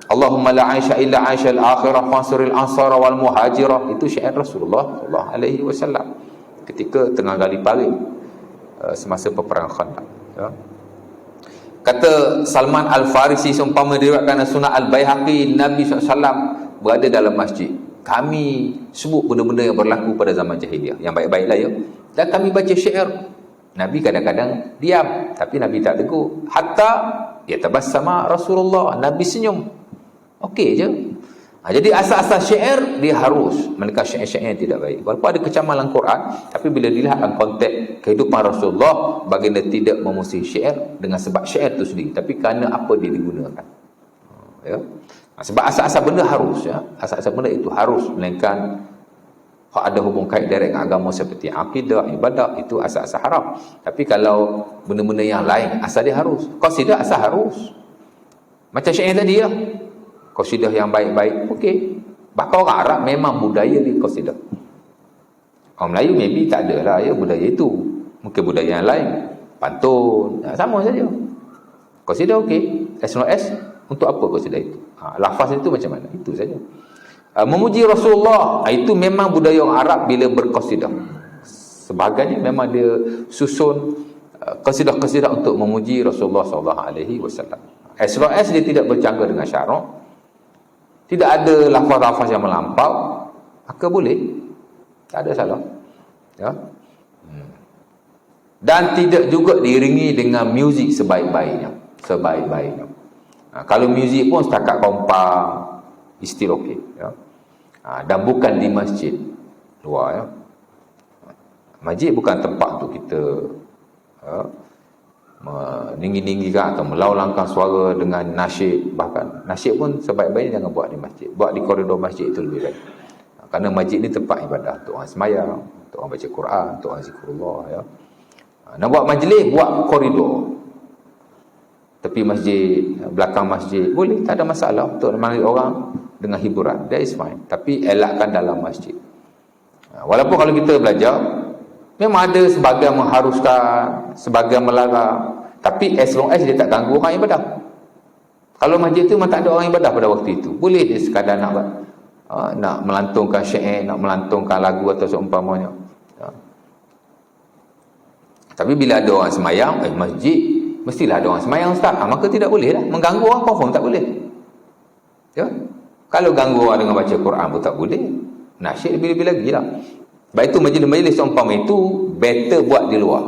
Allahumma la aisha illa aisha al-akhirah fansuril ansara wal muhajirah. Itu syair Rasulullah sallallahu alaihi wasallam ketika tengah gali parit semasa peperangan Khandaq. Ya. Kata Salman Al-Farisi, seumpama diriwayatkan Sunan Al-Baihaqi, Nabi SAW berada dalam masjid. Kami sebut benda-benda yang berlaku pada zaman jahiliah, yang baik-baiklah ya. Dan kami baca syair. Nabi kadang-kadang diam, tapi Nabi tak tegur. Hatta yatabassama Rasulullah, Nabi senyum. Okey je. Jadi asas-asas syair dia harus menekan syair-syair yang tidak baik. Walaupun ada kecaman dalam Quran, tapi bila dilihat dalam konteks kehidupan Rasulullah, baginda tidak memusuhi syair dengan sebab syair itu sendiri, tapi kerana apa dia digunakan. Ya. Sebab asas-asas benda harus, ya. Asas-asas benda itu harus, melainkan ada hubung kait direct dengan agama seperti akidah, ibadah, itu asas-asas haram. Tapi kalau benda-benda yang lain, asal dia harus. Qasidah asal harus. Macam syair tadi ya. Qasidah yang baik-baik, okey. Bahkan orang Arab memang budaya di qasidah. Orang Melayu maybe tak ada lah ya budaya itu. Mungkin budaya yang lain, pantun, sama saja. Qasidah okey. As long as, untuk apa qasidah itu? Lafaz itu macam mana? Itu saja. Memuji Rasulullah, itu memang budaya orang Arab bila berqasidah. Sebahagiannya memang dia susun qasidah-qasidah untuk memuji Rasulullah SAW. As long as dia tidak bercanggah dengan syarak, tidak ada lafaz-lafaz yang melampau, maka boleh, tak ada salah. Ya. Dan tidak juga diiringi dengan muzik sebaik-baiknya. Kalau muzik pun setakat kompang, still okey. Ya. Dan bukan di masjid luar. Ya. Masjid bukan tempat untuk kita meninggi-ninggikan atau melaulangkan suara dengan nasyid. Bahkan nasyid pun sebaik-baiknya jangan buat di masjid, buat di koridor masjid, itu lebih baik. Kerana masjid ni tempat ibadah untuk orang semayang, untuk orang baca Quran, untuk orang zikrullah. Ya. Nak buat majlis, buat koridor, tepi masjid, belakang masjid, boleh, tak ada masalah untuk memanggil orang dengan hiburan, that is fine. Tapi elakkan dalam masjid. Walaupun kalau kita belajar, memang ada sebahagian mengharuskan, sebahagian melarang, tapi as long as dia tak ganggu orang ibadah. Kalau masjid tu memang tak ada orang ibadah pada waktu itu, boleh dia sekadar nak melantungkan syair, nak melantungkan lagu atau seumpamanya. Tapi bila ada orang semayang, masjid mestilah ada orang semayang ustaz, maka tidak boleh lah. Mengganggu orang confirm tak boleh. Ya? Kalau ganggu orang dengan baca Quran pun tak boleh. Nasyid lebih-lebih lagi lah. Sebab itu majlis-majlis seumpama itu better buat di luar,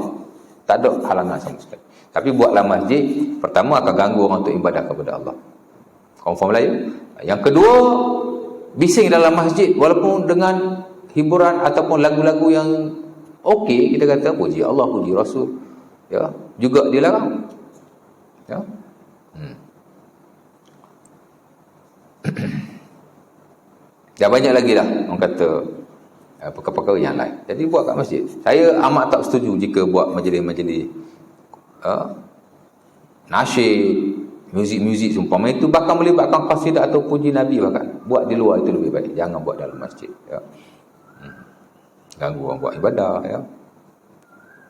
tak ada halangan sama sekali. Tapi buatlah masjid, pertama akan ganggu orang untuk ibadah kepada Allah, confirm lah ya. Yang kedua, bising dalam masjid walaupun dengan hiburan ataupun lagu-lagu yang okey, kita kata puji Allah, puji Rasul, ya, juga dilarang. Ya. Dah banyak lagi lah orang kata perkara-perkara yang lain. Jadi buat kat masjid. Saya amat tak setuju jika buat majlis-majlis nasyid, muzik-muzik seumpama itu, bahkan melibatkan qasidah atau puji Nabi, bahkan buat di luar itu lebih baik. Jangan buat dalam masjid. Ya. Ganggu orang buat ibadah. Ya.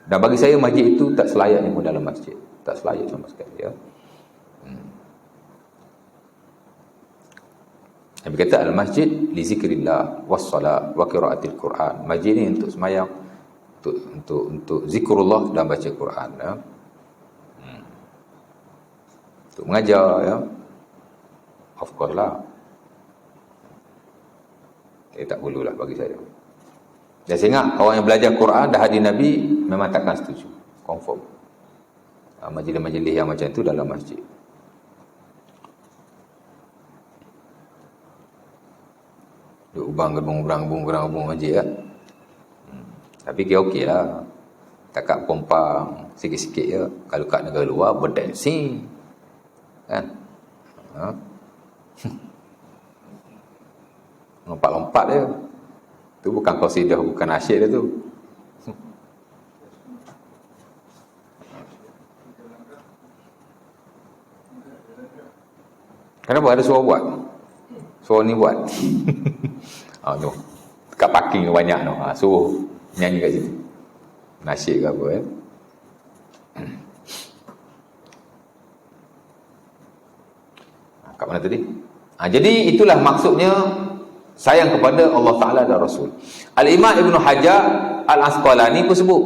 Dan bagi saya masjid itu tak selayaknya pun dalam masjid. Tak selayak sama sekali. Ya. Nabi kata al-masjid li zikrillah was-salat wa qiraatil Quran. Masjid ni untuk sembahyang, untuk zikrullah dan baca Quran, ya. Untuk mengajar, ya. Of course lah. Tak perlulah bagi saya. Dan saya ingat orang yang belajar Quran dah hadis Nabi memang takkan setuju. Confirm. Majlis-majlis yang macam tu dalam masjid. Duk ubang gebung masjid, ya. Tapi dia okey lah. Takat pompang sikit-sikit, ya. Kalau kat negara luar berdancing, kan? Lompat-lompat dia. Tu bukan qasidah, bukan nasyid dia tu. Kenapa ada suara buat? Suara ni buat. Tu. Dekat parking tu banyak tu. Suruh nyanyi kat situ. Nasyid ke apa, ya. Kat mana tadi? Jadi itulah maksudnya sayang kepada Allah Ta'ala dan Rasul. Al-Imam Ibn Hajar Al-Asqalani pun sebut.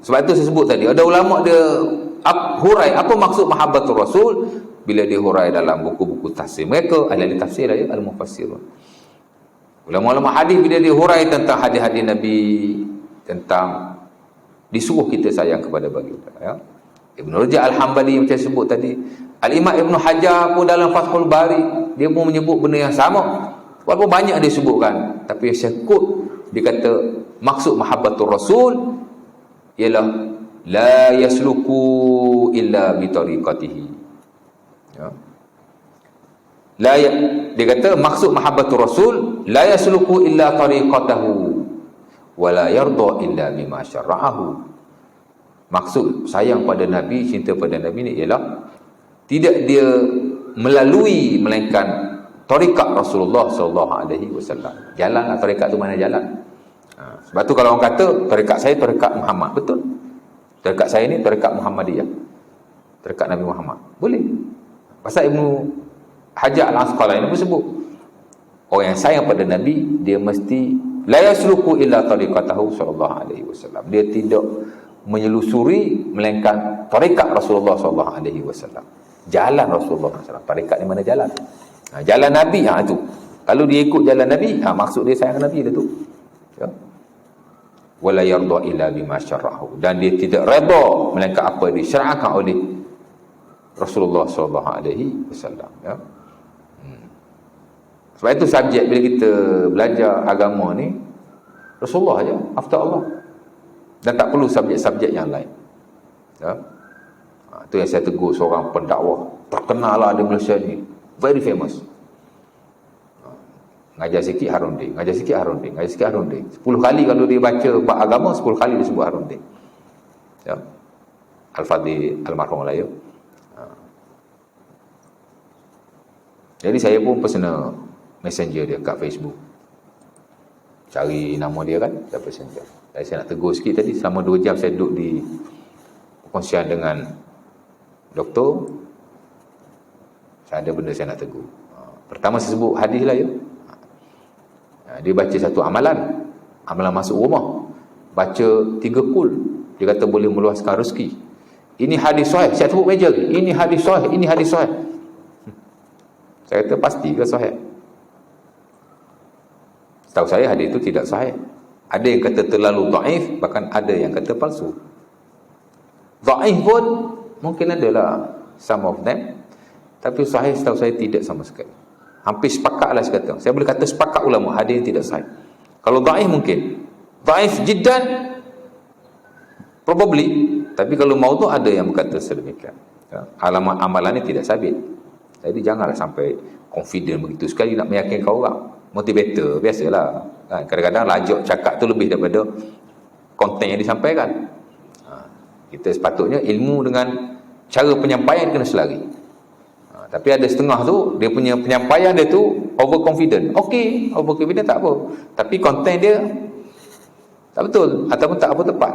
Sebab itu saya sebut tadi, ada ulama dia hurai apa maksud mahabbatul Rasul. Bila dia hurai dalam buku-buku tafsir mereka, ahli tafsir lah, ya, al-mufassirun. Ulama-ulama hadis bila dia hurai tentang hadis-hadis Nabi, tentang disuruh kita sayang kepada baginda, ya. Ibn Rajab Al-Hambali macam sebut tadi. Al-Imam Ibn Hajar pun dalam Fathul Bari, dia pun menyebut benda yang sama. Walaupun banyak dia sebutkan, tapi yang saya quote, dia kata maksud mahabbatul Rasul ialah la yasluku illa bi tariqatihi, ya. Dia kata maksud mahabbatul Rasul la yasluku illa tariqatahu wa la yarda illa bima syara'ahu. Maksud sayang pada Nabi, cinta pada Nabi ni ialah tidak dia melalui melainkan tarikat Rasulullah SAW. Jalanlah tarikat tu, mana jalan. Sebab tu kalau orang kata tarikat saya tarikat Muhammad, betul. Tarikat saya ni tarikat Muhammadiyah, tarikat Nabi Muhammad, boleh. Pasal Ibnu Hajar Al-Asqalani pun sebut orang yang sayang pada Nabi, dia mesti la yasluku illa tariqatahu sallallahu alaihi wasallam. Dia tidak menyelusuri melainkan tarikat Rasulullah sallallahu alaihi wasallam. Jalan Rasulullah sallallahu alaihi wasallam. Tarikat ni mana jalan? Jalan Nabi, tu. Kalau dia ikut jalan Nabi, maksud dia sayang Nabi dia tu. Ya. Wala yarda illa bima syara'ahu. Dan dia tidak redha melainkan apa yang disyariatkan oleh Rasulullah sallallahu alaihi wasallam, ya. Sebab itu subjek bila kita belajar agama ni, Rasulullah aja, after Allah. Dan tak perlu subjek-subjek yang lain. Ya. Itu yang saya tegur seorang pendakwah terkenal lah di Malaysia ni, very famous. Ngajar sikit Harunding, ngajar sikit Harunding, ngajar sikit Harunding. 10 kali kalau dia baca bab agama, 10 kali dia sebut Harunding. Ya. Al-Fadhil almarhum lah, ya. Jadi saya pun personal messenger dia kat Facebook. Cari nama dia kan, dapat messenger. Jadi saya nak tegur sikit tadi, selama 2 jam saya duduk di perkongsian dengan doktor, saya ada benda saya nak tegur. Pertama saya sebut hadis lah, ya. Dia baca satu amalan masuk rumah, baca 3 kul, dia kata boleh meluaskan rezeki. Ini hadis sahih, saya tepuk meja, ini hadis sahih, ini hadis sahih. Saya kata pasti ke sahih? Setahu saya hadis itu tidak sahih. Ada yang kata terlalu dhaif, bahkan ada yang kata palsu. Dhaif pun mungkin adalah some of them, tapi sahih setahu saya tidak sama sekali. Hampir sepakatlah saya kata. Saya boleh kata sepakat ulama hadis yang tidak sahih. Kalau dhaif mungkin, dhaif jiddan probably, tapi kalau maudhu ada yang berkata sedemikian. Ya, alamat amalan ini tidak sabit. Jadi janganlah sampai confident begitu sekali nak meyakinkan orang. Motivator biasalah. Kadang-kadang lajak cakap tu lebih daripada konten yang disampaikan. Kita sepatutnya ilmu dengan cara penyampaian kena selari. Tapi ada setengah tu, dia punya penyampaian dia tu overconfident. Okey, overconfident tak apa. Tapi konten dia tak betul ataupun tak apa tepat.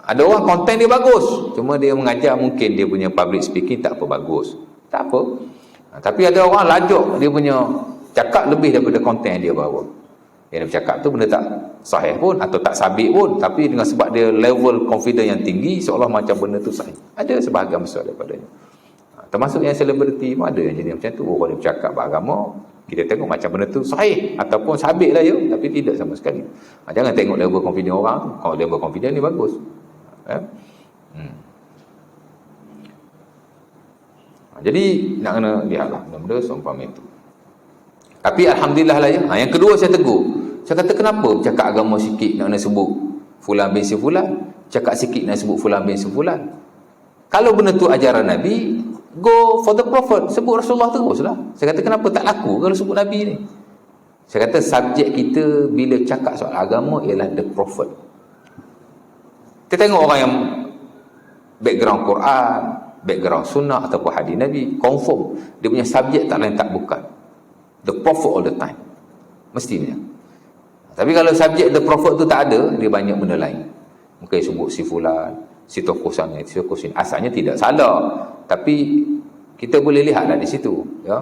Ada orang konten dia bagus, cuma dia mengajar mungkin dia punya public speaking tak apa bagus. Tak apa. Tapi ada orang lajak dia punya Cakap lebih daripada konten yang dia bawa. Yang dia bercakap tu benda tak sahih pun atau tak sabit pun, tapi dengan sebab dia level confidence yang tinggi, seolah macam benda tu sahih. Ada sebahagian besar daripadanya. Termasuk yang selebriti pun ada yang jadi macam tu. Orang dia bercakap beragama, kita tengok macam benda tu sahih ataupun sabit lah ya, tapi tidak sama sekali. Jangan tengok level confidence orang tu. Kalau level confidence ni bagus. Jadi nak kena lihatlah benda-benda seumpama itu. Tapi alhamdulillah lah ya. Yang kedua saya tegur. Saya kata kenapa bercakap agama sikit nak kena sebut fulan bin si fulan, cakap sikit nak sebut fulan bin si fulan. Kalau benda tu ajaran Nabi, go for the prophet, sebut Rasulullah teruslah. Saya kata kenapa tak laku kalau sebut Nabi ni? Saya kata subjek kita bila cakap soal agama ialah the prophet. Kita tengok orang yang background Quran, background sunnah ataupun hadis Nabi, confirm dia punya subjek tak lain tak bukan the prophet all the time, mestinya. Tapi kalau subjek the prophet tu tak ada, dia banyak benda lain. Mungkin sebut si fulan, si tokoh sana, si tokoh sini. Asalnya tidak salah, tapi kita boleh lihatlah di situ, ya.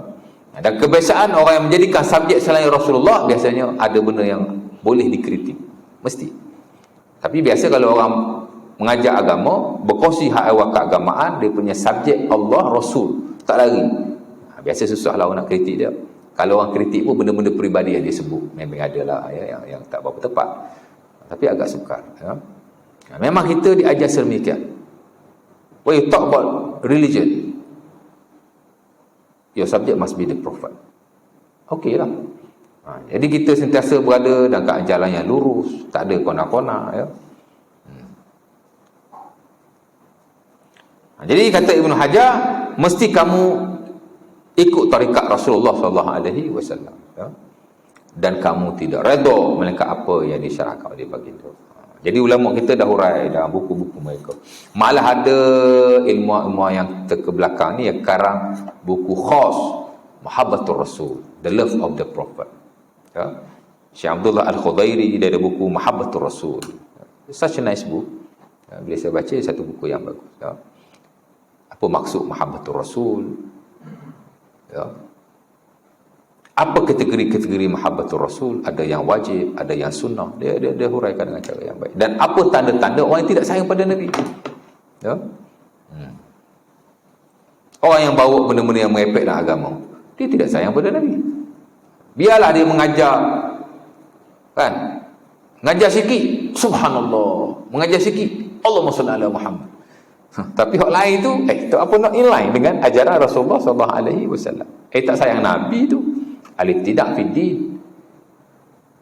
Dan kebiasaan orang yang menjadikan subjek selain Rasulullah biasanya ada benda yang boleh dikritik, mesti. Tapi biasa kalau orang mengajar agama, berkongsi hak awal keagamaan, dia punya subjek Allah, Rasul, tak lari. Biasa susahlah orang nak kritik dia. Kalau orang kritik pun benda-benda peribadi yang dia sebut, memang adalah ya, yang tak berapa tepat. Tapi agak sukar, ya. Memang kita diajar sedemikian. When you talk about religion, your subject must be the prophet. Okey lah. Jadi kita sentiasa berada dalam jalan yang lurus, tak ada kona-kona, ya. Jadi kata Ibn Hajar, mesti kamu ikut tarikat Rasulullah SAW, ya? Dan kamu tidak redha melainkan apa yang disyarakkan oleh baginda. Jadi ulama kita dah hurai dalam buku-buku mereka. Malah ada ilmu-ilmu yang terkebelakang ni yang karang buku khas Mahabbatur Rasul, The Love of the Prophet, ya? Syekh Abdullah Al-Khudairi dia ada buku Mahabbatur Rasul. Such a nice book, ya, bila saya baca satu buku yang bagus, ya. Apa maksud Mahabbatur Rasul, ya. Apa kategori-kategori Mahabbatur Rasul, ada yang wajib, ada yang sunnah, dia huraikan dengan cara yang baik. Dan apa tanda-tanda orang yang tidak sayang pada Nabi, ya. Orang yang bawa benda-benda yang merepek dalam agama, dia tidak sayang pada Nabi. Biarlah dia mengajar, kan, mengajar sikit subhanallah, mengajar sikit Allahumma salli ala Muhammad. Tapi hak lain tu tu apa nak inline dengan ajaran Rasulullah SAW. Tak sayang Nabi tu al-ibtida' fi din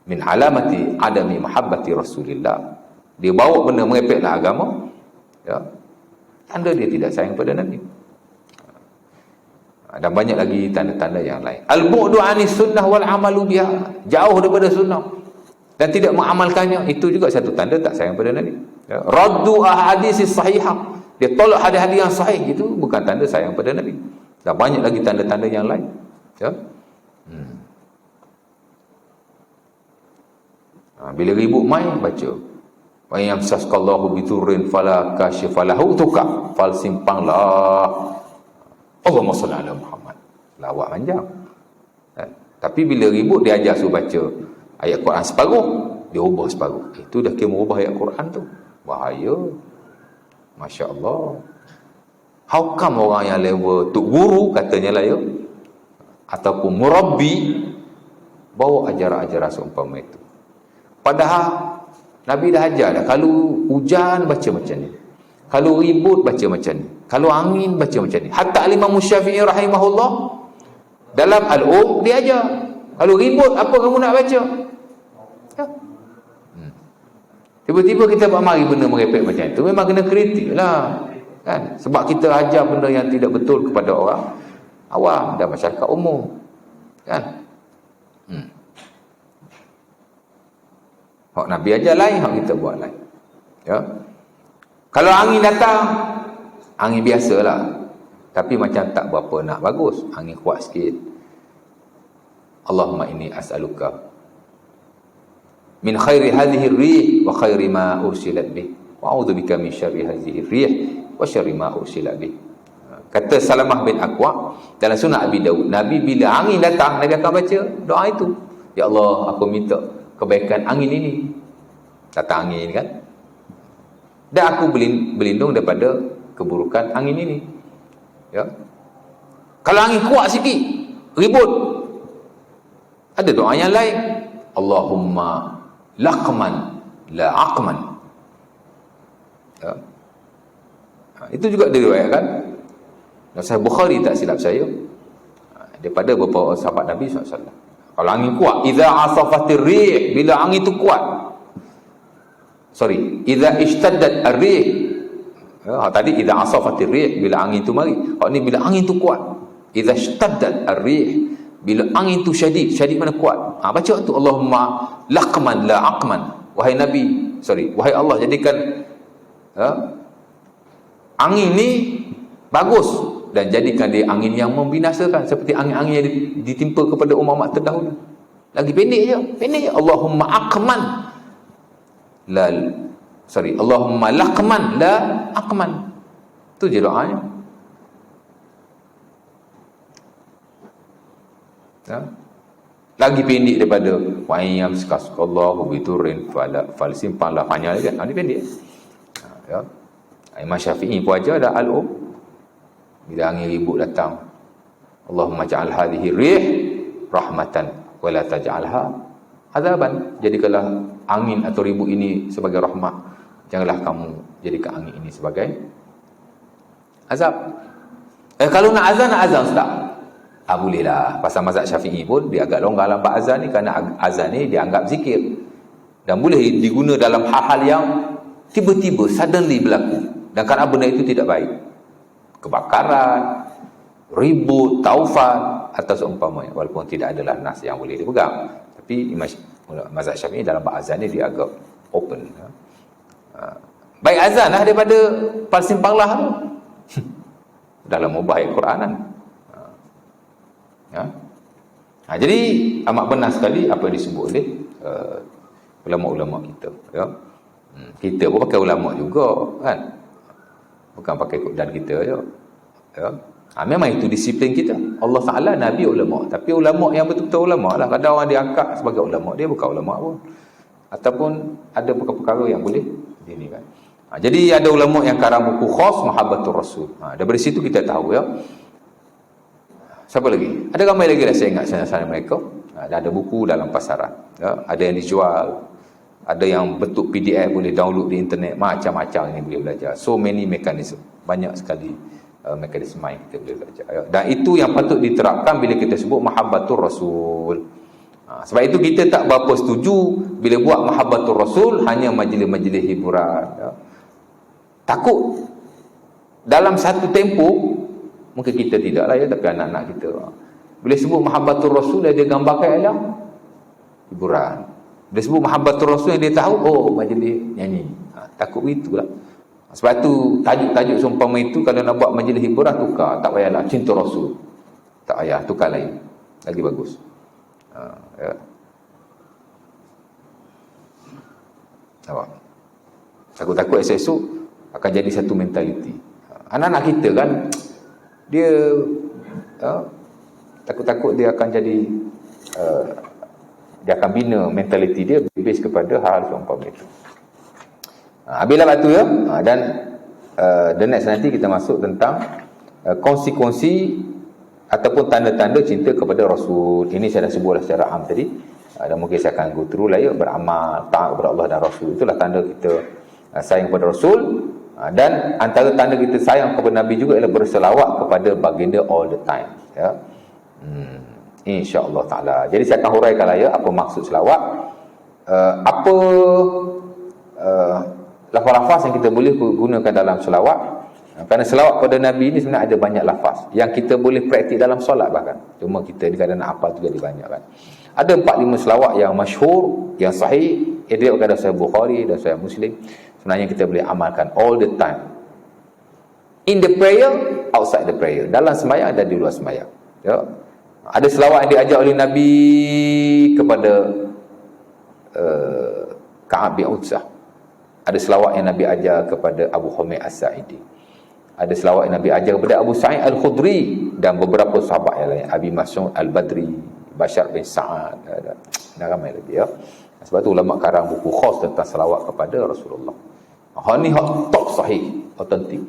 min alamati adami mahabbati Rasulillah. Dia bawa benda merepeklah agama, ya, tanda dia tidak sayang pada Nabi. Dan banyak lagi tanda-tanda yang lain. Al-bu'du 'anis sunnah wal 'amalu biha, jauh daripada sunnah dan tidak mengamalkannya, itu juga satu tanda tak sayang pada Nabi, ya. Raddu ahaditsis sahihah, dia tolak hadis-hadis yang sahih, itu bukan tanda sayang pada Nabi. Dan banyak lagi tanda-tanda yang lain, ya. Bila ribut main, baca wa yamsaskallahu biturrin fala kashifalahu tuka, fal simpanglah Allahumma salli ala Muhammad, lawak panjang, tapi bila ribut dia ajar suruh baca ayat Quran separuh, dia ubah separuh. Itu dah kira merubah ayat Quran tu, bahaya. Masya Allah. How come orang yang level tok guru katanya lah, ya, ataupun murabbi, bawa ajaran-ajaran seumpama itu? Padahal Nabi dah ajar dah, kalau hujan baca macam ni, kalau ribut baca macam ni, kalau angin baca macam ni. Hatta Imam Syafi'i rahimahullah dalam Al-Um dia ajar, kalau ribut apa kamu nak baca, ya. Tiba-tiba kita buat mari benda merepek macam itu, memang kena kritik lah, kan? Sebab kita ajar benda yang tidak betul kepada orang awam dan masyarakat umum, kan? Hak Nabi ajar lain, hak kita buat lain, ya. Kalau angin datang, angin biasalah, tapi macam tak berapa nak bagus, angin kuat sikit. Allahumma inni as'aluka min khairi hadhihi ar-rih wa khairi ma ursilat bih wa a'udzubika min syarri hadhihi ar-rih wa syarri ma ursilat bih. Kata Salamah bin Aqwa dalam Sunan Abi Daud, Nabi bila angin datang, Nabi akan baca doa itu. Ya Allah, aku minta kebaikan angin ini. Datang angin kan. Dan aku berlindung daripada keburukan angin ini. Ya. Kalau angin kuat sikit, ribut, ada doa yang lain. Allahumma laqman la aqman. Ya. Itu juga diriwayatkan dalam Sahih Bukhari tak silap saya, daripada beberapa sahabat Nabi SAW. Kalau angin kuat, idza asafatir rih, bila angin itu kuat. Idza ishtaddat ar-rih. Tadi idza asafatir rih, bila angin itu mari. Ini bila angin itu kuat. Idza ishtaddat ar-rih, bila angin itu syadid mana kuat. Baca tu Allahumma laqman la aqman. Wahai Nabi, wahai Allah, jadikan angin ni bagus dan jadikan dia angin yang membinasakan seperti angin-angin yang ditimpa kepada umat terdahulu. Lagi pendek je. Allahumma aqman Allahumma laqman la aqman. Tu je doanya. Lagi pendek daripada wa ayyam skasallahu biturin falsimpanlah, panjang lagi kan. Ini pendek. Ya. Imam Syafi'i pun aja ada al-um. Bila angin ribut datang, Allahumma ja'al hadhihi rih rahmatan wa la taj'alha azaban. Jadikanlah angin atau ribut ini sebagai rahmat, janganlah kamu jadikan angin ini sebagai azab. Kalau nak azan tak? Boleh lah. Pasal mazhab Syafi'i pun dia agak longgar dalam bab azan ni, kerana azan ni dianggap zikir dan boleh diguna dalam hal-hal yang tiba-tiba suddenly berlaku, dan kerana benda itu tidak baik. Kebakaran, ribut, taufan atau seumpamanya, walaupun tidak adalah nas yang boleh dipegang. Tapi mazhab Syafi'i dalam bab azan ni dia agak open. Baik azan lah daripada palsimpanglah tu dalam mubah Al-Quranan. Jadi amat benar sekali apa yang disebut oleh ulama-ulama kita. Ya. Kita pun pakai ulama juga kan. Bukan pakai dan kita je. Ya. Memang itu disiplin kita. Allah Ta'ala Nabi ulama. Tapi ulama yang betul-betul ulama lah. Kadang orang diangkat sebagai ulama, dia bukan ulama pun. Ataupun ada perkara-perkara yang boleh ini kan. Jadi ada ulama yang karang buku khas Mahabbatur Rasul. Daripada situ kita tahu ya. Siapa lagi? Ada ramai lagi dah saya ingat sana-sana mereka. Ada buku dalam pasaran. Ya. Ada yang dijual. Ada yang bentuk PDF boleh download di internet. Macam-macam ini boleh belajar. So many mechanism. Banyak sekali mekanisme yang kita boleh belajar. Ya. Dan itu yang patut diterapkan bila kita sebut Mahabbatur Rasul. Sebab itu kita tak berapa setuju bila buat Mahabbatur Rasul hanya majlis-majlis hiburan. Ya. Takut dalam satu tempoh, mungkin kita tidaklah ya, tapi anak-anak kita bila sebut Mahabbatur Rasul, dia gambarkan ialah hiburan. Dia sebut Mahabbatur Rasul yang dia tahu, majlis nyanyi. Takut begitulah. Sebab tu tajuk-tajuk seumpama itu kalau nak buat majlis hiburan, tukar. Tak payahlah Cinta Rasul. Tak payah, tukar lain. Lagi bagus. Ya. Nampak? Takut-takut esok akan jadi satu mentaliti. Anak-anak kita kan, dia takut-takut dia akan jadi dia akan bina mentaliti dia base kepada hal seumpama itu. Habislah batu ya. Dan the next nanti kita masuk tentang konsekuensi ataupun tanda-tanda cinta kepada Rasul. Ini saya dah sebutlah secara am tadi. Dan mungkin saya akan go through lah ya. Beramal, taat kepada Allah dan Rasul. Itulah tanda kita sayang kepada Rasul. Dan antara tanda kita sayang kepada Nabi juga ialah berselawat kepada baginda all the time. Ya. InsyaAllah ta'ala. Jadi saya akan huraikan lah ya, apa maksud selawat, apa lafaz-lafaz yang kita boleh gunakan dalam selawat. Kerana selawat pada Nabi ini sebenarnya ada banyak lafaz yang kita boleh praktik dalam solat bahkan. Cuma kita kadang nak hafal tu jadi banyak kan. Ada 4-5 selawat yang masyhur, yang sahih, dia ada Sahih Bukhari dan Sahih Muslim. Sebenarnya kita boleh amalkan all the time. In the prayer, outside the prayer. Dalam sembahyang dan di luar sembahyang. Ya. Ada selawat yang diajar oleh Nabi kepada Ka'ab bin Utsah. Ada selawat yang Nabi ajar kepada Abu Humaid As-Sa'idi. Ada selawat yang Nabi ajar kepada Abu Sa'id Al-Khudri dan beberapa sahabat yang lain, Abi Mas'ud Al-Badri, Bashar bin Sa'ad, dan ramai lagi ya. Sebab tu ulama karang buku khas tentang selawat kepada Rasulullah. Hak ni hak top sahih, autentik.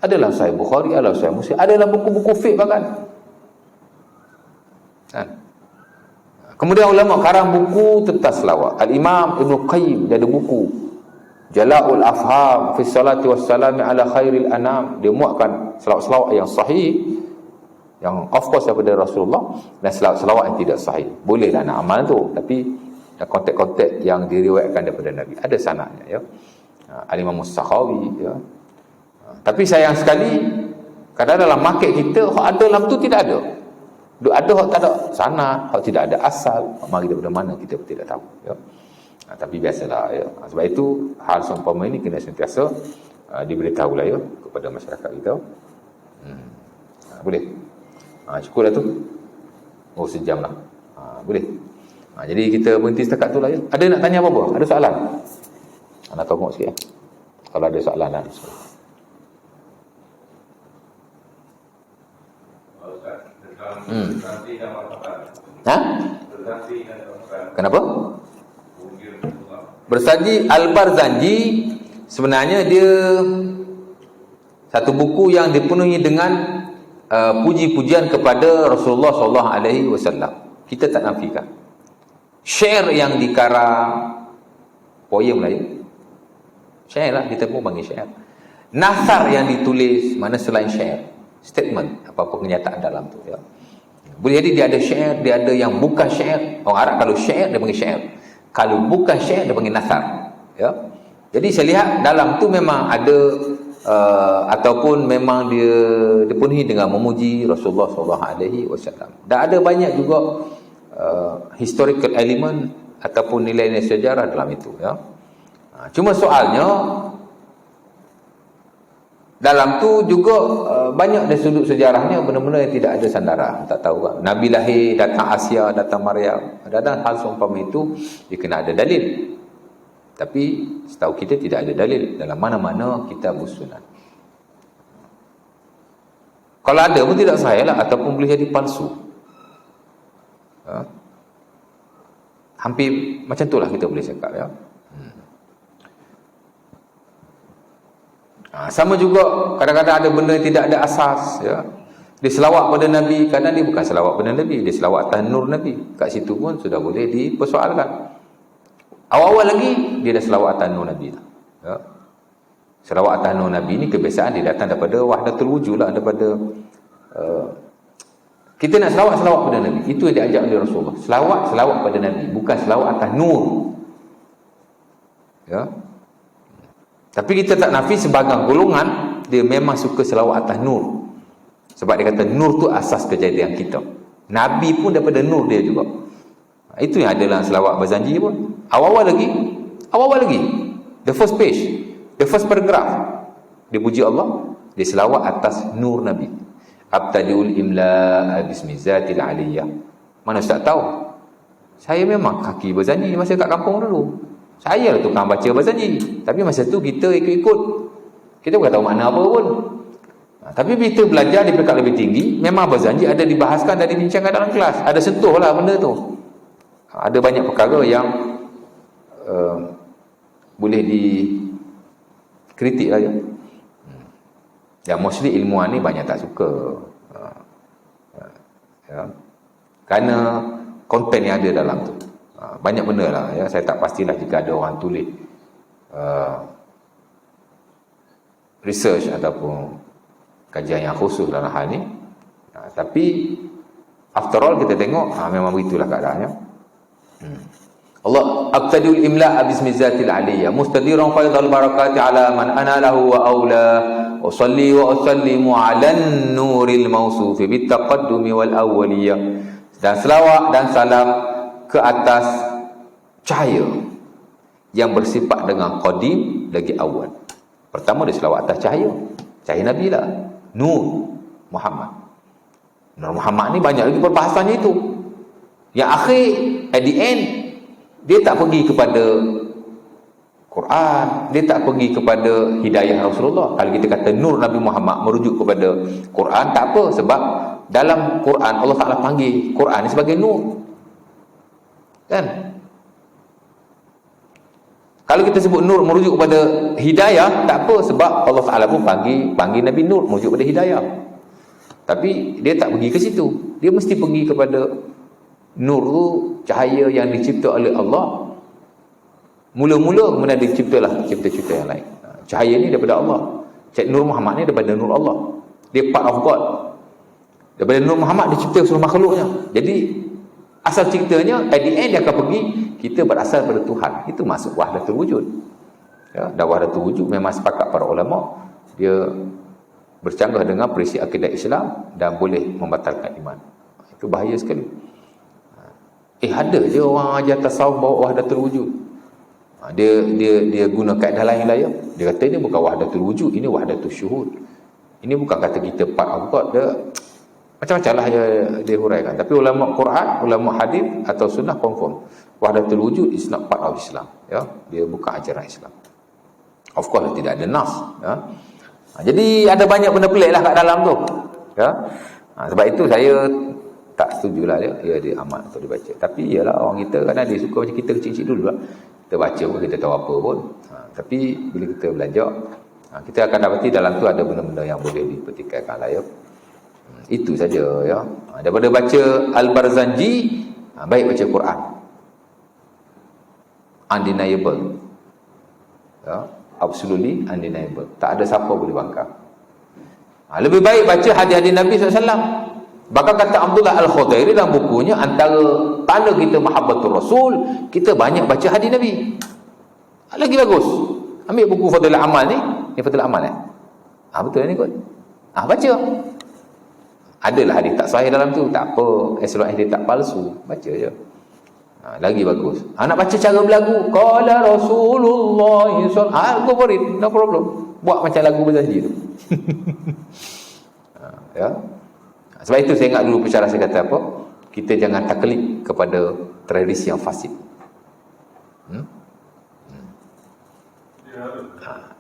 Adalah Sahih Bukhari, adalah Sahih Muslim, adalah buku-buku fiqh bahkan. Kan? Kemudian ulama karang buku tentang selawat. Al-Imam Ibn Qayyim dia ada buku Jala'ul Afham fi salati wassalami ala khairil anam. Dia muatkan selawat-selawat yang sahih, yang of course daripada Rasulullah, dan selawat-selawat yang tidak sahih. Bolehlah nak amal tu, tapi konteks-konteks yang diriwayatkan daripada Nabi ada sanadnya ya. Al-Imam As-Sakhawi ya. Tapi sayang sekali kadang dalam market kita hak ada dalam tu tidak ada. Ada hak tak ada sanad, hak tidak ada asal, hak mari daripada mana kita pun tidak tahu ya. Tapi biasalah ya. Sebab itu hal seumpama ini kena sentiasa diberitahu lah ya kepada masyarakat kita. Boleh. Cukup dah tu. Oh, sejam lah. Boleh. Jadi kita berhenti setakat tu lah ya. Ada nak tanya apa-apa? Ada soalan? Nak tengok sikit ya. Kalau ada soalan lah. Ha? Kenapa? Bersaji Al-Barzanji sebenarnya dia satu buku yang dipenuhi dengan puji-pujian kepada Rasulullah SAW. Kita tak nafikan. Syair yang dikarang, poem lah ya. Syair lah, kita pun panggil syair. Nasar yang ditulis, mana selain syair, statement, apa-apa kenyataan dalam tu ya. Boleh jadi dia ada syair, dia ada yang bukan syair. Orang Arab kalau syair dia panggil syair, kalau bukan syair dia panggil nasar ya. Jadi saya lihat dalam tu memang ada ataupun memang dia dipenuhi dengan memuji Rasulullah SAW. Dan ada banyak juga historical element ataupun nilai-nilai sejarah dalam itu ya. Cuma soalnya dalam tu juga banyak dari sudut sejarahnya benda-benda yang tidak ada sandaran. Tak tahu kan. Nabi lahir, datang Asia, datang Maryam. Kadang-kadang hal seumpama itu dia kena ada dalil. Tapi setahu kita tidak ada dalil dalam mana-mana kitab sunnah. Kalau ada pun tidak sahih lah, ataupun boleh jadi palsu. Hampir macam itulah kita boleh cakap ya. Sama juga kadang-kadang ada benda yang tidak ada asas ya. Dia selawat pada Nabi, kadang dia bukan selawat pada Nabi, dia selawat atas nur Nabi. Kat situ pun sudah boleh dipersoalkan. Awal-awal lagi dia dah selawat atas nur Nabi ya. Selawat atas nur Nabi ni kebiasaan dia datang daripada wahdatul wujud lah, daripada kita nak selawat pada Nabi. Itu yang diajak oleh Rasulullah. Selawat pada Nabi, bukan selawat atas nur ya. Tapi kita tak nafi sebahagian golongan dia memang suka selawat atas nur. Sebab dia kata nur tu asas kejadian kita. Nabi pun daripada nur dia juga. Itu yang ada dalam selawat Barzanji pun. Awal-awal lagi. The first page, the first paragraph. Dia puji Allah, dia selawat atas nur Nabi. Abtadiul imla bismi zatil aliyah. Mana Ustaz tahu? Saya memang kaki Barzanji masa kat kampung dulu. Saya lah tukang baca Barzanji. Tapi masa tu kita ikut-ikut. Kita bukan tahu makna apa pun. Tapi bila kita belajar di peringkat lebih tinggi, memang Barzanji ada dibahaskan dan dibincangkan dalam kelas. Ada sentuh lah benda tu. Ada banyak perkara yang boleh dikritik lah ya. Yang mostly ilmuwan ni banyak tak suka. Ya. Kerana konten yang ada dalam tu. Banyak benda lah ya. Saya tak pastilah jika ada orang tulis research ataupun kajian yang khusus dalam hal ni. Tapi after all kita tengok memang begitulah keadaannya. Allah aqtadul imla bismi zatil aliyah mustadiran faidal barakati ala man ana lahu wa aula wa salli wa usallimu ala nuril mawsuf bit taqaddumi wal awwaliyah. Dan selawat dan salam ke atas cahaya yang bersifat dengan qadim lagi awal. Pertama dia selawat atas cahaya Nabi lah, nur Muhammad. Nur Muhammad ni banyak lagi perbahasannya itu. Yang akhir at the end dia tak pergi kepada Quran. Dia tak pergi kepada hidayah Rasulullah. Kalau kita kata nur Nabi Muhammad merujuk kepada Quran, tak apa, sebab dalam Quran Allah Ta'ala panggil Quran ni sebagai nur, kan? Kalau kita sebut nur merujuk kepada hidayah, tak apa, sebab Allah Ta'ala pun panggil Nabi Nur merujuk kepada hidayah. Tapi dia tak pergi ke situ. Dia mesti pergi kepada nur tu, cahaya yang dicipta oleh Allah. Mula-mula kemudian diciptalah cipta-cipta yang lain. Cahaya ni daripada Allah. Nur Muhammad ni daripada nur Allah. Dia part of God. Daripada nur Muhammad dicipta seluruh makhluknya. Jadi asal ciptanya, at the end dia akan pergi, kita berasal pada Tuhan. Itu masuk wahdatul wujud. Ya, dan wahdatul wujud memang sepakat para ulama, dia bercanggah dengan prinsip akidah Islam dan boleh membatalkan iman. Itu bahaya sekali. Ada je orang ajar tasawuf bawa wahdatul wujud. Dia guna kaedah lain lah ya. Dia kata ini bukan wahdatul wujud, ini wahdatul syuhud. Ini bukan kata kita part of God. Dia macam-macam lah dia huraikan. Tapi ulama Quran, ulama hadis atau sunnah confirm wahdatul wujud is not part of Islam, ya. Dia bukan ajaran Islam. Of course tidak ada nas, ya. Jadi ada banyak benda pelik lah kat dalam tu, ya. Sebab itu saya tak setujulah dia amat untuk dibaca. Tapi ialah orang kita kadang dia suka macam kita kecil-kecil dulu lah. Kita baca pun kita tahu apa pun. Tapi bila kita belajar, kita akan dapati dalam tu ada benda-benda yang boleh dipertikaikan lah, ya. Itu saja, ya. Daripada baca Al-Barzanji, baik baca Quran. Undeniable, ya. Absolutely undeniable. Tak ada siapa boleh bangkang. Lebih baik baca hadis-hadis Nabi SAW. Bahkan kata Abdullah Al-Khudairi dalam bukunya, antara tanda kita mahabbatul Rasul, kita banyak baca hadis Nabi. Lagi bagus. Ambil buku Fadhil Amal ni. Ni Fadhil Amal betul ni kot. Baca. Adalah hadis tak sahih dalam tu, tak apa, as long as dia tak palsu, baca je. Lagi bagus. Nak baca cara berlagu, qala Rasulullah sallallahu go for it, no problem. Buat macam lagu berjanji tu. Ya. Sebab itu saya ingat dulu pensyarah saya kata apa? Kita jangan taklid kepada tradisi yang fasik.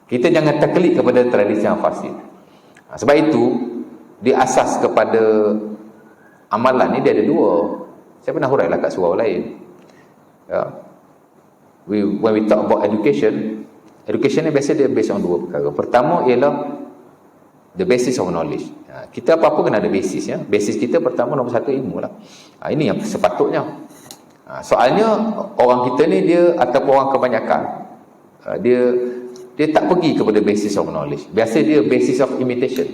Kita jangan taklid kepada tradisi yang fasik. Sebab itu dia asas kepada amalan ni dia ada dua. Saya pernah hurailah kat surau lain. Ya. When we talk about education ni biasa dia based on dua perkara. Pertama ialah the basis of knowledge. Kita apa-apa kena ada basis, ya. Basis kita pertama nombor satu ilmu lah. Ini yang sepatutnya. Soalnya orang kita ni dia ataupun orang kebanyakan dia tak pergi kepada basis of knowledge. Biasa dia basis of imitation.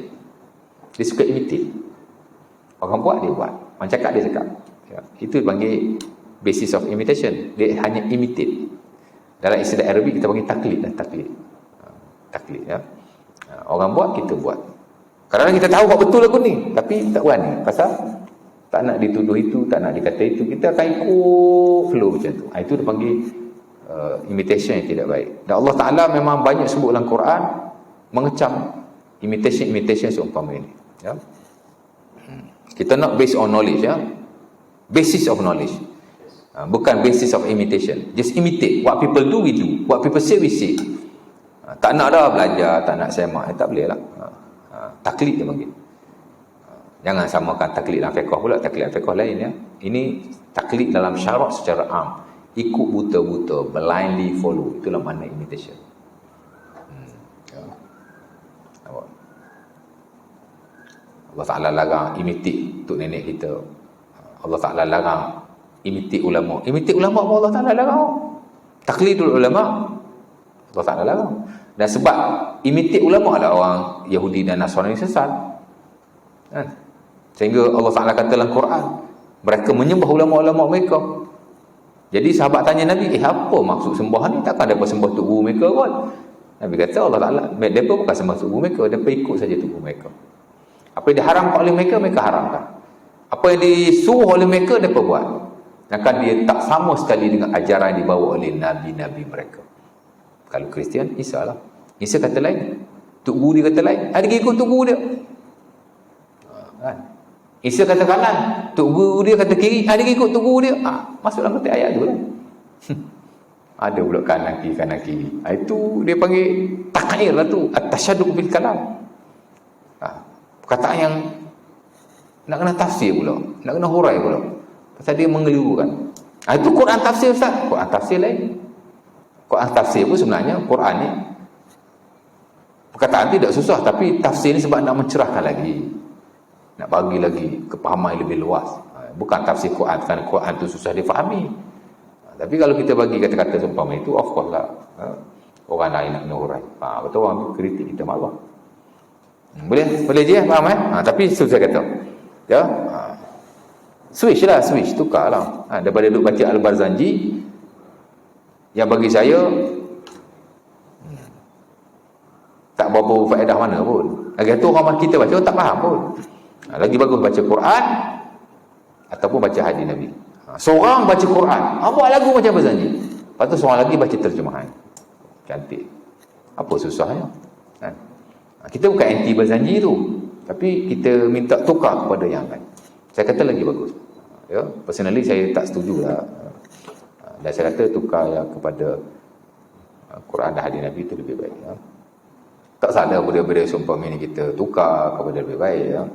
Dia suka imitate. Orang buat dia buat, orang cakap dia cakap, ya. Itu dipanggil basis of imitation. Dia hanya imitate. Dalam istilah Arabic kita panggil taklid lah. Taklid, ya. Orang buat, kita buat. Kadang-kadang kita tahu buat betul lagu ni, tapi tak berani. Pasal tak nak dituduh itu, tak nak dikata itu. Kita akan ikut flow macam tu. Itu dipanggil imitation yang tidak baik. Dan Allah Ta'ala memang banyak sebut dalam Quran mengecam imitation seumpama ini, ya. Kita not based on knowledge, ya. Basis of knowledge, bukan basis of imitation. Just imitate. What people do, we do. What people say, we say. Tak nak dah belajar, tak nak semak, tak boleh lah. Taklid dia panggil. Jangan samakan taklid dalam fiqh pula. Taklid dalam fiqh lain, ya. Ini taklid dalam syarak secara am. Ikut buta-buta, blindly follow. Itulah makna imitation. Ya. Allah Ta'ala larang imitate tok nenek kita. Allah Ta'ala larang imitate ulama. Imitate ulama pun Allah Ta'ala larang. Taklidul ulama Allah Ta'ala larang. Dan sebab imitate ulama adalah orang Yahudi dan Nasrani sesat, kan? Sehingga Allah Ta'ala kata dalam Quran, mereka menyembah ulama-ulama mereka. Jadi sahabat tanya Nabi, apa maksud sembah ni? Takkan mereka sembah tok guru mereka kot? Nabi kata Allah Ta'ala, mereka bukan sembah tok guru mereka, mereka ikut saja tok guru mereka. Apa yang diharamkan oleh mereka, mereka haramkan. Apa yang disuruh oleh mereka, mereka buat. Maka dia tak sama sekali dengan ajaran yang dibawa oleh Nabi-Nabi mereka. Kalau Kristian, Isa lah. Isa kata lain, tok guru dia kata lain. Ada ikut tok guru dia, kan? Isa kata kanan, tok guru dia kata kiri. Ada ikut tok guru dia. Masuk dalam konteks ayat tu lah. Ada pula kanan kiri. Itu dia panggil takhir lah tu, at-tasyaddud bil kalam. Perkataan yang nak kena tafsir pula, nak kena hurai pula. Pasal dia mengelirukan. Itu Quran tafsir, Ustaz. Quran tafsir lain. Quran tafsir pun sebenarnya Quran ni perkataan tidak susah, tapi tafsir ni sebab nak mencerahkan lagi, nak bagi lagi kepahaman yang lebih luas. Bukan tafsir Quran kerana Quran tu susah difahami. Tapi kalau kita bagi kata-kata seumpama itu, of course lah, orang lain nak kena hurai. Betul, orang kritik kita marah. Boleh je, faham tapi itu saya kata. Ya. Switch, tukarlah. Daripada duk baca Al-Barzanji, yang bagi saya tak berapa faedah mana pun. Lagi tu orang kita baca tak faham pun. Lagi bagus baca Quran ataupun baca hadis Nabi. Seorang baca Quran, buat lagu macam Barzanji. Lepas tu seorang lagi baca terjemahan. Cantik. Apa susahnya? Kita bukan anti Barzanji tu, tapi kita minta tukar kepada yang lain. Saya kata lagi bagus. Ya, personally saya tak setuju lah. Dan saya kata tukar kepada Quran dan hadis Nabi itu lebih baik. Tak salah benda-benda seumpama ini kita tukar kepada lebih baik.